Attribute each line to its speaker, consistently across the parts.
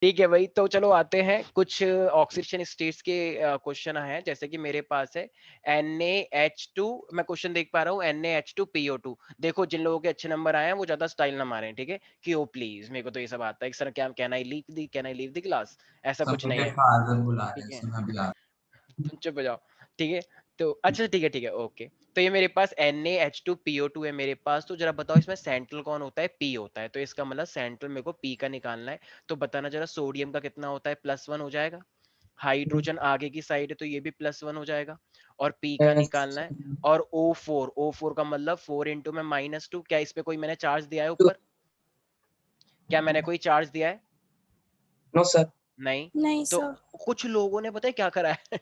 Speaker 1: ठीक है भाई, तो चलो आते हैं कुछ ऑक्सीजन स्टेट्स के क्वेश्चन हैं। जैसे कि मेरे पास है NaH2, मैं क्वेश्चन देख पा रहा हूँ NaH2PO2। देखो जिन लोगों के अच्छे नंबर आए हैं वो ज्यादा स्टाइल ना मारें, ठीक है, कि ओ प्लीज मेरे को तो ये सब आता है सर, क्या can I leave the class, ऐसा
Speaker 2: सब
Speaker 1: कुछ नहीं
Speaker 2: बेटे
Speaker 1: है,
Speaker 2: फादर बुला रहे
Speaker 1: ठीक
Speaker 2: हैं,
Speaker 1: है।
Speaker 2: सुना भी आ
Speaker 1: तुम चुप हो जाओ, ठीक है। तो अच्छा ठीक है ओके। तो ये मेरे पास NaH2PO2 है मेरे पास। तो जरा बताओ इसमें सेंट्रल कौन होता है? P होता है, तो इसका मतलब सेंट्रल मेरे को P का निकालना है। तो बताना जरा, सोडियम का कितना होता है? +1 हो जाएगा। हाइड्रोजन आगे की साइड है तो ये भी +1 हो जाएगा, और P का निकालना है। और O4 का मतलब 4 इंटू में -2। क्या इस पे कोई मैंने चार्ज दिया है ऊपर? क्या मैंने कोई चार्ज दिया है?
Speaker 2: No sir.
Speaker 1: नहीं।
Speaker 3: नहीं
Speaker 1: तो
Speaker 3: सर।
Speaker 1: कुछ लोगों ने पता है क्या करा है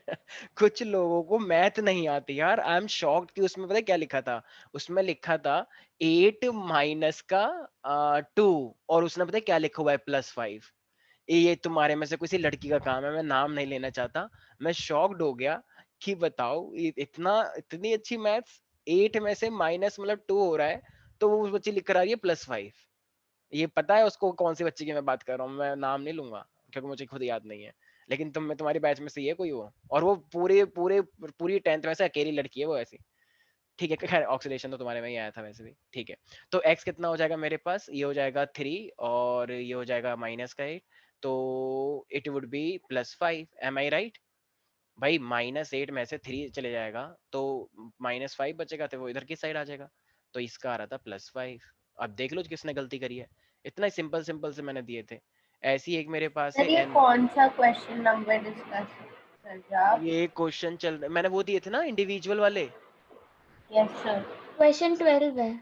Speaker 1: कुछ लोगों को मैथ नहीं आती यार, आई एम शॉक्ड कि उसमें पता है क्या लिखा था? उसमें लिखा था 8 माइनस का 2, और उसने पता है क्या लिखा हुआ है? +5। ये तुम्हारे में से किसी लड़की का काम है, मैं नाम नहीं लेना चाहता। मैं शॉक्ड हो गया कि बताओ इतना इतनी अच्छी मैथ्स, 8 में से माइनस मतलब 2 हो रहा है, तो वो बच्ची लिख कर आ रही है +5। ये पता है उसको कौन सी बच्ची की मैं बात कर रहा हूँ? मैं नाम नहीं लूंगा क्योंकि मुझे खुद याद नहीं है। लेकिन तुम्हारी बैच में से ही है कोई वो, और वो पूरे पूरे पूरी 10th में से अकेली लड़की है वो ऐसी। ठीक है, खैर ऑक्सीडेशन तो तुम्हारे में ही आया था वैसे भी, ठीक है। तो x कितना हो जाएगा मेरे पास? ये हो जाएगा 3, और ये हो जाएगा -8, तो it would be +5। Am I right? भाई -8 में से 3 चले जाएगा तो -5 बचेगा, तो वो इधर की साइड आ जाएगा। तो इसका आ रहा था +5। अब देख लो किसने गलती करी है। इतना सिंपल सिंपल से मैंने दिए थे। ऐसी एक मेरे पास है
Speaker 4: सर ये
Speaker 1: एन।
Speaker 4: कौन सा क्वेश्चन नंबर डिस्कस कर रहे हैं आप?
Speaker 1: ये क्वेश्चन मैंने वो दिए थे ना इंडिविजुअल वाले।
Speaker 4: Yes sir.
Speaker 3: क्वेश्चन 12 है।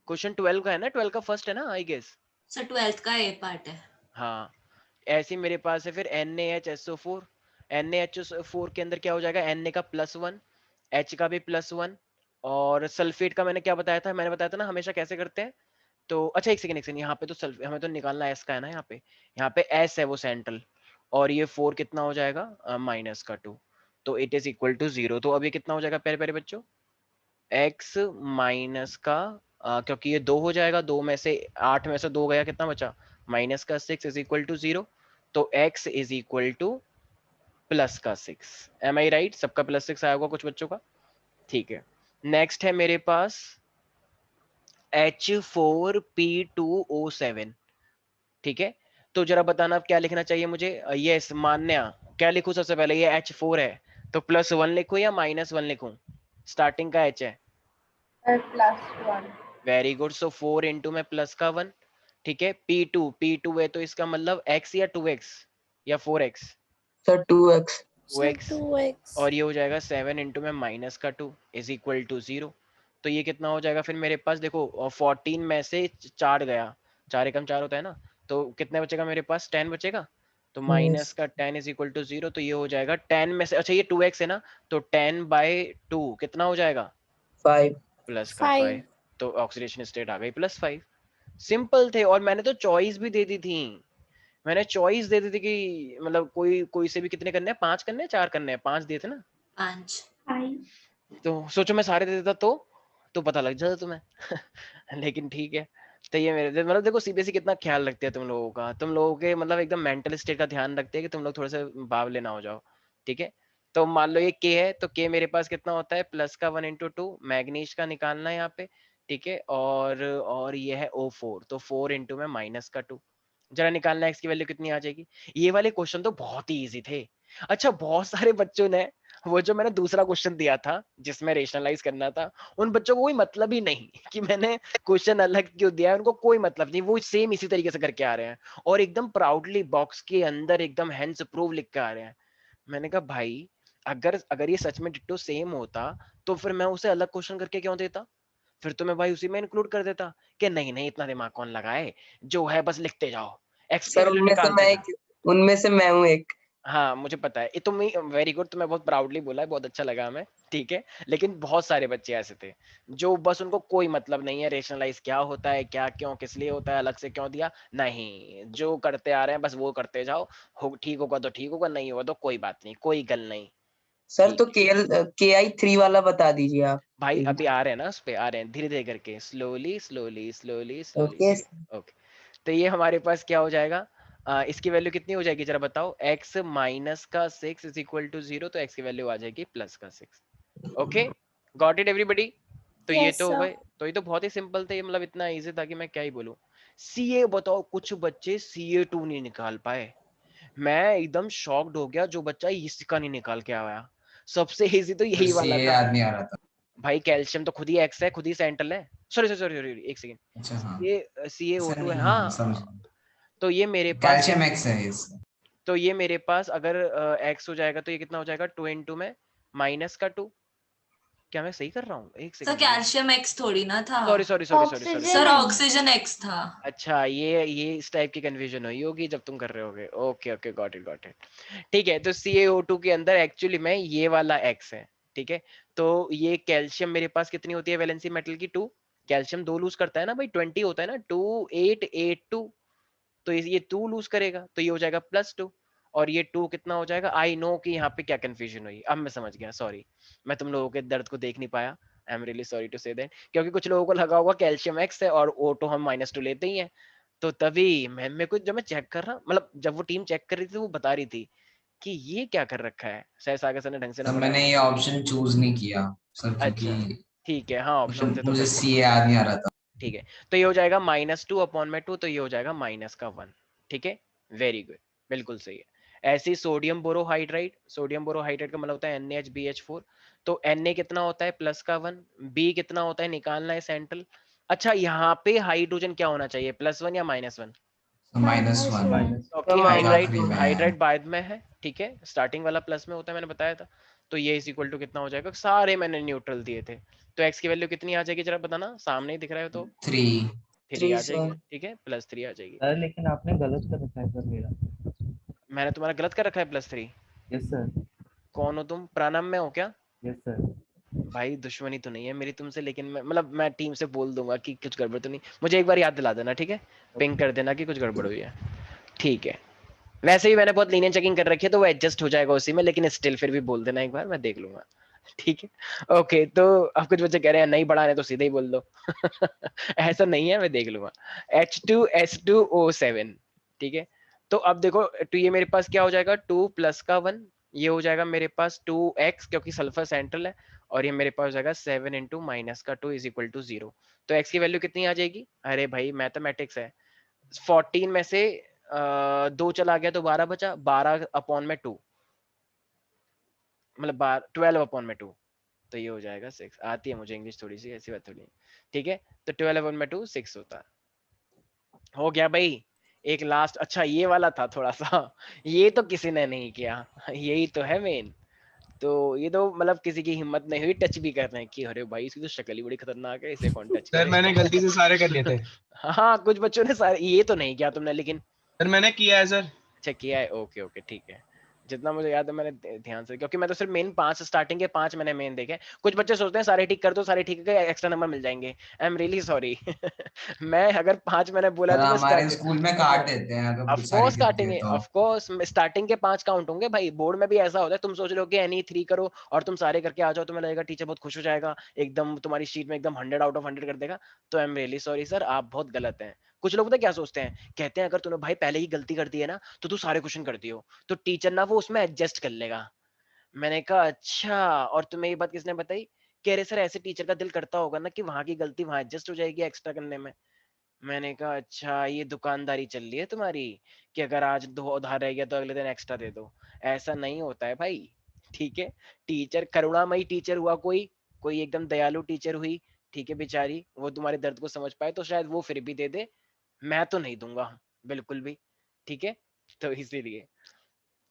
Speaker 1: क्वेश्चन 12 का है ना, 12 का फर्स्ट है ना आई गेस।
Speaker 5: सर 12th का ए पार्ट है।
Speaker 1: हाँ, ऐसी मेरे पास है फिर NaHSO4। NaHSO4 के अंदर क्या हो जाएगा? Na का +1, H का भी +1, और सल्फेट का मैंने क्या बताया था? मैंने बताया था ना हमेशा कैसे करते हैं। तो अच्छा एक सेकंड, यहाँ पे तो सल्फेट हमें तो निकालना S का है ना, यहाँ पे S है वो सेंट्रल, और ये 4 कितना हो जाएगा? -2। तो इट इज इक्वल टू 0। तो अब ये कितना हो जाएगा प्यारे प्यारे बच्चों? x माइनस का क्योंकि ये 2 हो जाएगा, 2 में से 8 में से 2 गया, कितना बचा? -6 इज इक्वल टू 0। तो x is equal to +6। Am I right? सबका +6 आया होगा कुछ बच्चों का, ठीक है। नेक्स्ट है मेरे पास H4P2O7, ठीक है। तो जरा बताना अब क्या लिखना चाहिए मुझे? यस मान्या, क्या लिखूं सबसे पहले? ये H4 है तो +1 लिखूं या -1 लिखूं? स्टार्टिंग का H है।
Speaker 4: Sir +1।
Speaker 1: Very good. So 4 into में प्लस का 1, ठीक है। P2 है तो इसका मतलब x या 2x या 4x?
Speaker 2: Sir 2x।
Speaker 1: 2x।
Speaker 3: 2x।
Speaker 1: और ये हो जाएगा 7 इंटू में -2 इज इक्वल टू 0। तो ये कितना हो जाएगा फिर मेरे पास? देखो 14 में से 4 गया, 4 एकम 4 होता है ना, तो कितने बचेगा मेरे पास? 10 बचेगा। तो माइनस का 10 इज इक्वल टू 0। तो ये हो जाएगा 10 में से, अच्छा ये 2x है ना, तो 10/2 कितना हो जाएगा?
Speaker 2: 5।
Speaker 1: प्लस का 5।
Speaker 3: 5।
Speaker 1: तो ऑक्सीडेशन स्टेट आ गई +5। सिंपल थे, और मैंने तो चॉइस भी दे दी थी। मैंने चॉइस दे दी थी कि मतलब कोई कोई से भी कितने करने हैं, 5 करने हैं, 4 करने हैं, 5 दिए थे ना।
Speaker 5: 5।
Speaker 1: तो सोचो मैं सारे दे देता तो पता लग जाता तुम्हें लेकिन ठीक है। तो ये मेरे मतलब देखो सीबीएसई कितना ख्याल रखते हैं तुम लोगों का, तुम लोगों के मतलब एकदम मेंटल स्टेट का ध्यान रखते हैं कि तुम लोग थोड़े से बावले ना हो जाओ, ठीक है। तो मान लो ये के है, तो के मेरे पास कितना होता है? प्लस का 1 इंटू 2, मैग्नीज का निकालना है यहाँ पे, ठीक है। और ये है O4, तो 4 इंटू में -2, जरा निकालना है x की वैल्यू कितनी आ जाएगी। ये वाले क्वेश्चन तो बहुत ही इजी थे। अच्छा बहुत सारे बच्चों ने वो जो मैंने दूसरा क्वेश्चन दिया था जिसमें रेशनलाइज करना था, उन बच्चों को कोई मतलब ही नहीं कि मैंने क्वेश्चन अलग क्यों दिया है, उनको कोई मतलब नहीं, वो सेम इसी तरीके से करके आ रहे हैं, और एकदम प्राउडली बॉक्स के अंदर एकदम हैंड्स अप्रूव लिख के आ रहे हैं। मैंने कहा भाई अगर अगर ये सच में डिट्टो सेम होता तो फिर मैं उसे अलग क्वेश्चन करके क्यों देता? फिर तो मैं भाई उसी में इंक्लूड कर देता कि नहीं नहीं इतना दिमाग कौन लगाए, जो है बस लिखते जाओ, एक्स की
Speaker 2: सर
Speaker 1: वैल्यू
Speaker 2: उनमें से
Speaker 1: निकालते
Speaker 2: मैं
Speaker 1: जाओ।
Speaker 2: एक उनमें से मैं हूँ एक।
Speaker 1: हाँ मुझे पता है, ये तुम वेरी गुड, तुम्हें बहुत प्राउडली बोला है, बहुत अच्छा लगा हमें, ठीक है। लेकिन बहुत सारे बच्चे ऐसे थे जो बस उनको कोई मतलब नहीं है रेशनलाइज क्या होता है, क्या क्यों किस लिए होता है, अलग से क्यों दिया, नहीं जो करते आ रहे हैं बस वो करते जाओ, हो ठीक होगा तो ठीक होगा, नहीं होगा तो कोई बात नहीं, कोई गल नहीं।
Speaker 2: सर
Speaker 1: ठीक
Speaker 2: तो
Speaker 1: है
Speaker 2: KI3 वाला बता दीजिए आप
Speaker 1: भाई,
Speaker 2: एक
Speaker 1: अभी
Speaker 2: बार।
Speaker 1: आ रहे हैं ना, उस पे आ रहे हैं धीरे धीरे करके, slowly slowly slowly slowly,
Speaker 2: okay.
Speaker 1: ठीक है ओके। तो ये हमारे पास क्या हो जाएगा? इसकी वैल्यू कितनी हो जाएगी जरा बताओ, x माइनस का 6 इज इक्वल टू 0, तो x की वैल्यू आ जाएगी प्लस का 6। Okay, got it everybody? तो ये
Speaker 4: Yes,
Speaker 1: तो हो
Speaker 4: sir.
Speaker 1: गए, तो ये तो बहुत ही सिंपल थे, मतलब इतना इजी था कि मैं क्या ही बोलूं। सीए बताओ, कुछ बच्चे CA2 नहीं निकाल पाए, मैं एकदम शॉक्ड हो गया, जो बच्चा इसका नहीं निकाल के आया। सबसे इजी तो यही वाला
Speaker 3: ये
Speaker 1: था
Speaker 3: याद नहीं आ रहा था।
Speaker 1: भाई, कैल्शियम तो खुद ही एक्स है, खुद ही सेंट्रल है। सॉरी सॉरी सॉरी, एक सेकंड,
Speaker 3: अच्छा हाँ
Speaker 1: ये CaO2 है,
Speaker 3: हाँ
Speaker 1: हाँ।
Speaker 3: समझ,
Speaker 1: तो ये मेरे पास
Speaker 3: कैल्शियम एक्स है इसका।
Speaker 1: तो ये मेरे पास अगर x हो जाएगा तो ये कितना हो जाएगा, 2 इंटू में माइनस का 2। क्या मैं सही कर रहा हूँ? एक
Speaker 5: सर
Speaker 1: सेकंड,
Speaker 5: कैल्शियम एक्स थोड़ी ना था।
Speaker 1: Sorry sorry sorry sorry sorry.
Speaker 5: Sir
Speaker 4: Oxygen.
Speaker 5: Oxygen x था।
Speaker 1: अच्छा, ये इस टाइप की कंफ्यूजन हुई होगी जब तुम कर रहे होगे। Okay okay, got it. ठीक है, तो CaO2 के अंदर एक्चुअली में ये वाला x है, ठीक है। तो ये कैल्शियम मेरे पास कितनी होती है वैलेंसी मेटल की, 2। कैल्शियम 2 लूज करता है ना भाई, 20 होता है ना, 2 8 8 2। तो ये 2 लूज करेगा, तो ये हो जाएगा +2, और ये 2 कितना हो जाएगा। आई नो कि यहाँ पे क्या कंफ्यूजन हुई, अब मैं समझ गया, सॉरी, मैं तुम लोगों के दर्द को देख नहीं पाया। I am really sorry to say that, क्योंकि कुछ लोगों को लगा होगा कैल्शियम एक्स है और O2 हम -2 लेते ही हैं। तो तभी मैं मेरे को जब मैं चेक कर रहा, मतलब जब वो टीम चेक कर रही थी, वो बता रही थी कि ये क्या कर रखा है, शायद सागर सर ने ढंग से ना
Speaker 3: सर
Speaker 1: बताया।
Speaker 3: मैंने ये ऑप्शन चूज नहीं किया सर, क्योंकि
Speaker 1: अच्छा, ठीक है, हाँ ऑप्शन थे
Speaker 3: मतलब
Speaker 1: तो
Speaker 3: मुझे
Speaker 1: फिर वो,
Speaker 3: सी याद नहीं आ रहा था।
Speaker 1: ठीक है। तो ये हो जाएगा -2/2, तो ये हो जाएगा -1। ठीक है, वेरी गुड, बिल्कुल सही है। ऐसे ही सोडियम बोरोहाइड्राइड, सोडियम बोरोहाइड्राइड का मतलब होता है NaHBH4। तो Na कितना होता है +1, B कितना होता है निकालना है सेंट्रल। अच्छा, यहाँ पे हाइड्रोजन क्या होना चाहिए, +1 या -1?
Speaker 3: -1
Speaker 1: ओके,
Speaker 3: जो
Speaker 1: हाइड्राइड
Speaker 3: आखिरी में है।
Speaker 1: हाइड्राइड बाद में है, ठीक है, स्टार्टिंग वाला प्लस में होता है, मैंने बताया था। तो ये इज इक्वल टू कितना हो जाएगा, सारे मैंने न्यूट्रल दिए थे। तो x की वैल्यू कितनी आ जाएगी जरा बताना, सामने ही दिख रहा है तो
Speaker 3: 3
Speaker 1: 3
Speaker 2: 3
Speaker 1: आ जाएगी,
Speaker 2: सर।
Speaker 1: ठीक है, +3 आ जाएगी।
Speaker 6: सर लेकिन आपने गलत कर रखा है सर मेरा।
Speaker 1: मैंने तुम्हारा गलत कर रखा है +3?
Speaker 6: Yes sir.
Speaker 1: कौन हो तुम, प्राणम में हो क्या?
Speaker 6: Yes sir.
Speaker 1: भाई दुश्मनी तो नहीं है मेरी तुमसे, लेकिन मैं मतलब मैं टीम से बोल दूंगा कि कुछ गड़बड़ तो नहीं, मुझे एक बार याद दिला देना, ठीक है, पिंग कर देना कि कुछ गड़बड़ हुई है, ठीक है। वैसे भी मैंने बहुत लीनियंट चेकिंग कर रखी है, तो वो एडजस्ट हो जाएगा उसी में, लेकिन स्टिल फिर भी बोल देना एक बार, मैं देख लूंगा, ठीक है। ओके, तो अब कुछ बच्चे कह रहे हैं नहीं बढ़ाने, तो सीधे ही बोल दो। ऐसा नहीं है, मैं देख लूंगा। H2S2O7, ठीक है। तो अब देखो, तो ये मेरे पास क्या हो जाएगा, 2 + का 1, ये हो जाएगा मेरे पास 2x, क्योंकि सल्फर सेंट्रल है, और ये मेरे पास हो जाएगा 7 × -2 = 0। तो x की वैल्यू कितनी आ जाएगी, अरे भाई मैथमेटिक्स है, 14 में से 2 चला गया तो 12 बचा, 12/2, मतलब 12/2, तो ये हो जाएगा 6। आती है मुझे इंग्लिश थोड़ी सी, ऐसी बात थोड़ी है, ठीक है। तो 12/2 6 होता है, हो गया भाई। एक लास्ट, अच्छा ये वाला था थोड़ा सा, ये तो किसी ने नहीं किया, यही तो है मेन। तो ये तो मतलब किसी की हिम्मत नहीं हुई टच भी करने की, अरे भाई इसकी तो शक्ल ही बड़ी खतरनाक है, इसे कौन टच
Speaker 7: सर
Speaker 1: करे।
Speaker 7: मैंने गलती से सारे कर लिए थे।
Speaker 1: हाँ, कुछ बच्चों ने सारे, ये तो नहीं किया तुमने, लेकिन
Speaker 7: सर मैंने किया है सर।
Speaker 1: अच्छा किया है, ओके ओके, ठीक है। जितना मुझे याद है मैंने ध्यान से, क्योंकि मैं तो सिर्फ मेन 5 स्टार्टिंग के 5 मैंने मेन देखे। कुछ बच्चे सोचते हैं सारे ठीक कर दो, सारे ठीक करके एक्स्ट्रा नंबर मिल जाएंगे, आई एम रियली सॉरी। मैं अगर 5 मैंने बोला
Speaker 3: सर
Speaker 1: तो मैं
Speaker 3: हमारे
Speaker 1: स्टार्ट,
Speaker 3: स्कूल में काट देते हैं अगर
Speaker 1: ऑफ
Speaker 3: सारी
Speaker 1: कोर्स
Speaker 3: ठीक है
Speaker 1: काटेंगे,
Speaker 3: तो।
Speaker 1: ऑफ कोर्स स्टार्टिंग के 5 काउंट होंगे भाई, बोर्ड में भी ऐसा होता है, तुम सोच लो कि एनी 3 करो और तुम सारे करके आ जाओ, तुम्हें लगेगा टीचर बहुत खुश हो जाएगा, एकदम तुम्हारी शीट में एकदम 100/100 कर देगा। तो आई एम रियली सॉरी सर, आप बहुत गलत हैं। कुछ लोग पता है क्या सोचते हैं, कहते हैं अगर तूने भाई पहले ही गलती कर दी है ना, तो तू सारे क्वेश्चन कर दियो, तो टीचर ना वो उसमें एडजस्ट कर लेगा। मैंने कहा अच्छा, और तुम्हें ये बात किसने बताई? कह रहे सर ऐसे टीचर का दिल करता होगा ना कि वहां की गलती वहां एडजस्ट हो जाएगी एक्स्ट्रा करने में। मैंने कहा अच्छा, ये दुकानदारी चल रही है तुम्हारी, कि अगर आज 2 उधार रह गया तो अगले दिन एक्स्ट्रा दे दो। ऐसा नहीं होता है भाई, ठीक है। टीचर करुणामयी टीचर हुआ, कोई कोई एकदम दयालु टीचर हुई, ठीक है, बेचारी वो तुम्हारे दर्द को समझ पाए, तो शायद वो फिर भी दे दे, मैं तो नहीं दूंगा बिल्कुल भी, ठीक है। तो इसीलिए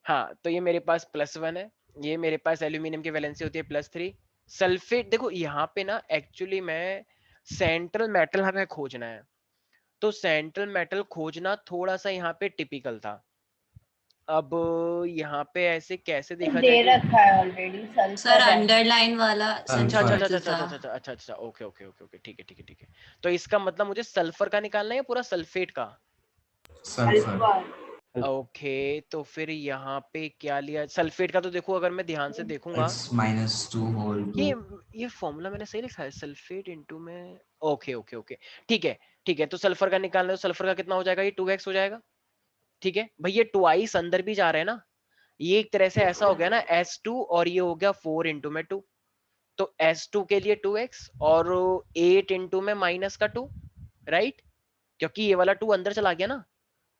Speaker 1: हाँ, तो ये मेरे पास +1 है, ये मेरे पास एल्यूमिनियम की वैलेंसी होती है +3। सल्फेट देखो यहाँ पे ना, एक्चुअली मैं सेंट्रल मेटल हमें खोजना है, तो सेंट्रल मेटल खोजना थोड़ा सा यहाँ पे टिपिकल था। अब यहाँ पे ऐसे कैसे देखा
Speaker 4: दे
Speaker 1: जाए कि,
Speaker 4: रखा है ऑलरेडी
Speaker 5: सर
Speaker 4: सल्फर है।
Speaker 5: अंडरलाइन वाला
Speaker 1: अच्छा
Speaker 5: सेंट्रल
Speaker 1: अच्छा
Speaker 3: सल्फर।
Speaker 1: अच्छा
Speaker 5: मेटल
Speaker 1: अच्छा
Speaker 5: था।
Speaker 1: अच्छा अच्छा अच्छा अच्छा, ओके ओके ओके ओके, ठीक है ठीक है ठीक है। तो इसका मतलब मुझे सल्फर का निकालना है या पूरा सल्फेट का?
Speaker 3: सल्फर।
Speaker 4: सल्फर।
Speaker 1: ओके, तो फिर यहाँ पे क्या लिया सल्फेट का, तो देखो अगर मैं ध्यान से देखूंगा,
Speaker 3: इट्स -2 होल 2।
Speaker 1: ये ये फॉर्मूला मैंने सही लिखा है, सल्फेट इनटू में, ओके ओके ओके, ठीक है ठीक है। तो सल्फर का निकालना है, तो सल्फर का कितना हो जाएगा, ये 2x हो जाएगा, ठीक है भाई, ये ट्वाइस अंदर भी जा रहे हैं ना, ये एक तरह से ऐसा हो गया ना S2 और ये हो गया 4 इंटू में 2, तो S2 के लिए 2x और 8 इंटू में माइनस का 2, राइट, क्योंकि ये वाला 2 अंदर चला गया ना,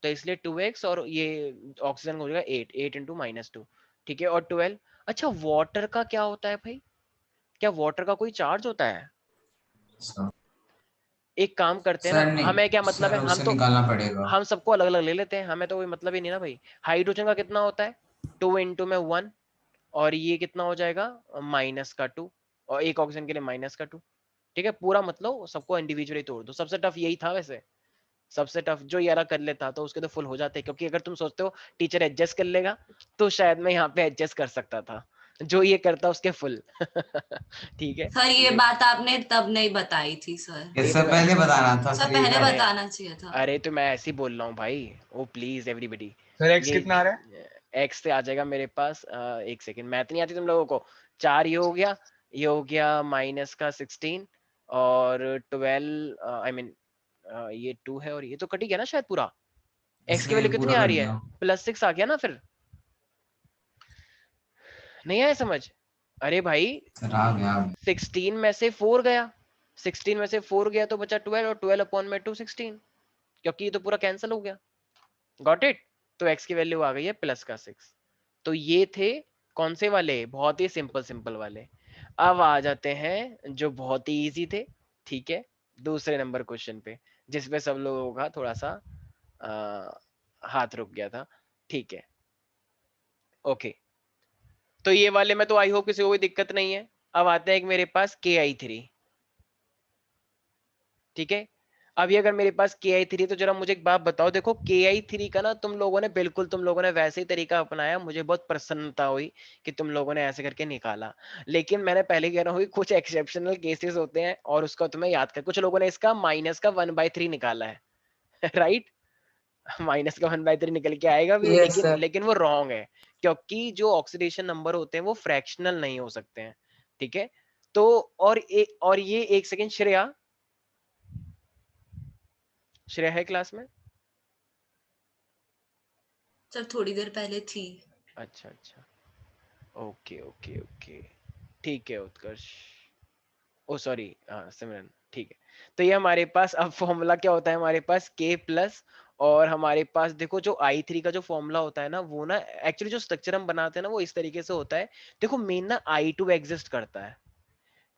Speaker 1: तो इसलिए 2x और ये ऑक्सीजन हो जाएगा 8 इंटू माइनस 2, ठीक है, और 12। अच्छा वाटर का क्या होता है भाई, क्या वाटर का कोई चार्ज होता है?
Speaker 3: सर
Speaker 1: एक काम करते हैं
Speaker 3: सर
Speaker 1: ना,
Speaker 3: नहीं,
Speaker 1: हमें क्या मतलब है,
Speaker 3: सर
Speaker 1: हम
Speaker 3: उसे
Speaker 1: तो
Speaker 3: निकालना पड़ेगा।
Speaker 1: हम सबको अलग अलग ले लेते हैं, हमें तो कोई मतलब ही नहीं ना भाई। हाइड्रोजन का कितना होता है 2 इंटू में 1, और ये कितना हो जाएगा माइनस का 2, और एक ऑक्सीजन के लिए माइनस का 2, ठीक है, पूरा मतलब सबको इंडिविजुअली तोड़ दो। सबसे टफ यही था वैसे, सबसे टफ जो यारा कर लेता तो उसके तो फुल हो जाते, क्योंकि अगर तुम सोचते हो टीचर एडजस्ट कर लेगा, तो शायद मैं यहाँ पे एडजस्ट कर सकता था, जो ये करता उसके फुल ठीक है।
Speaker 5: सर ये बात आपने तब नहीं बताई थी सर,
Speaker 1: ये
Speaker 3: इससे
Speaker 1: तो मैं
Speaker 3: पहले बताना था
Speaker 5: सर
Speaker 3: सर, ये
Speaker 5: पहले
Speaker 3: बात।
Speaker 1: अरे
Speaker 5: बताना चाहिए था।
Speaker 1: अरे तो मैं ऐसे ही बोल रहा हूँ भाई, ओ प्लीज एवरीबॉडी।
Speaker 7: सर एक्स
Speaker 1: ये
Speaker 7: कितना आ रहा है?
Speaker 1: एक्स से आ जाएगा मेरे पास, एक सेकंड, मैथ नहीं आती तुम लोगों को। 4 ये हो गया, ये हो गया माइनस का 16 और 12, आई मीन ये 2 है और ये तो कट ही गया ना शायद पूरा। एक्स की
Speaker 3: इसलिए
Speaker 1: वैल्यू कितनी
Speaker 3: पूरा
Speaker 1: आ
Speaker 3: कट
Speaker 1: रही है,
Speaker 3: गया।
Speaker 1: +6 आ गया ना फिर, नहीं आया समझ? अरे भाई
Speaker 3: सर आ गया, आ गया।
Speaker 1: 16 में से 4 गया, 16 में से 4 गया तो बचा 12, और 12 अपॉन में 2 16, क्योंकि ये तो पूरा कैंसिल हो गया। Got it? तो x की वैल्यू आ गई है +6। तो ये थे कौन से वाले, बहुत ही सिंपल सिंपल वाले। अब आ जाते हैं जो बहुत ही इजी थे, ठीक है, दूसरे नंबर क्वेश्चन पे, जिसपे सब लोगों का थोड़ा सा हाथ रुक गया था, ठीक है, ओके। तो ये वाले में तो आई होप किसी को कोई दिक्कत नहीं है। अब आते हैं एक मेरे पास KI3, ठीक है। अभी अगर मेरे पास KI3, तो जरा मुझे एक बात बताओ, देखो KI3 का ना तुम लोगों ने बिल्कुल, तुम लोगों ने वैसे ही तरीका अपनाया, मुझे बहुत प्रसन्नता हुई कि तुम लोगों ने ऐसे करके निकाला। लेकिन मैंने पहले कह रहा हूँ कुछ एक्सेप्शनल केसेस होते हैं और उसका तुम्हें याद कर, कुछ लोगों ने इसका माइनस का 1/3 निकाला है राइट, माइनस का 1/3 निकल के आएगा भी,
Speaker 2: यस
Speaker 1: लेकिन
Speaker 2: सर।
Speaker 1: लेकिन वो रॉन्ग है, क्योंकि जो ऑक्सीडेशन नंबर होते हैं वो फ्रैक्शनल नहीं हो सकते हैं, ठीक है। तो और ये एक सेकेंड, श्रेया, श्रेया है क्लास में?
Speaker 5: सर थोड़ी देर पहले थी।
Speaker 1: अच्छा अच्छा, ओके ओके ओके, ठीक है उत्कर्ष, ओ सॉरी, हाँ सिमरन, ठीक है। तो ये हमारे पास अब फॉर्मूला क्या होता है, हमारे पास K प्लस, और हमारे पास देखो जो I3 का जो फॉर्मूला होता है ना, वो ना एक्चुअली जो स्ट्रक्चर हम बनाते हैं ना वो इस तरीके से होता है। देखो मेन ना I2 एग्जिस्ट करता है,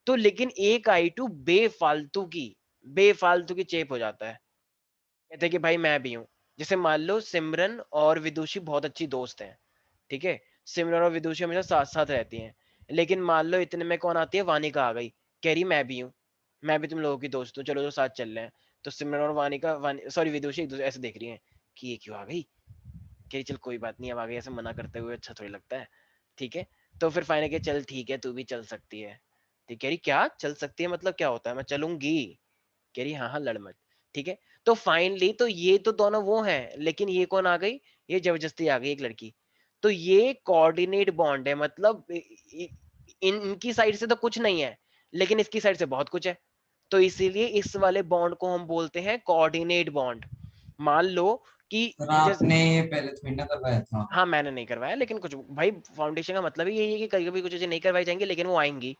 Speaker 1: तो लेकिन एक I2 बेफालतू की चेप हो जाता है, कहते हैं कि भाई मैं भी हूँ। जैसे मान लो सिमरन और विदुषी बहुत अच्छी दोस्त हैं, ठीक है, सिमरन और विदुषी हमेशा साथ साथ रहती हैं, लेकिन मान लो इतने में कौन आती है, वानिका आ गई, कह रही मैं भी हूँ, मैं भी तुम लोगों की दोस्त हूँ, चलो जो साथ चल रहे हैं। तो सिमरन और वानिका सॉरी विदुषी एक दूसरे ऐसे देख रही हैं कि ये क्यों आ गई, कह रही चल कोई बात नहीं, अब आ गई, ऐसे मना करते हुए अच्छा थोड़ी लगता है, ठीक है। तो फिर फाइनल के चल ठीक है तू भी चल सकती है, ठीक, कह रही क्या चल सकती है मतलब क्या होता है, मैं चलूंगी, कह रही हाँ हाँ लड़ मत, ठीक है। तो फाइनली तो ये तो दोनों वो हैं, लेकिन ये कौन आ गई, ये जबरदस्ती आ गई एक लड़की। तो ये कोऑर्डिनेट बॉन्ड है, मतलब इनकी साइड से तो कुछ नहीं है, लेकिन इसकी साइड से बहुत कुछ है, तो इसीलिए इस वाले बॉन्ड को हम बोलते हैं कोऑर्डिनेट बॉन्ड। मान लो कि
Speaker 3: सर
Speaker 1: जैसे,
Speaker 3: आपने ये पहले थोड़ी ना करवाया था।
Speaker 1: हाँ मैंने नहीं करवाया, लेकिन कुछ भाई फाउंडेशन का मतलब ही यही है कि कभी कभी कुछ चीजें नहीं करवाई जाएंगी, लेकिन वो आएंगी।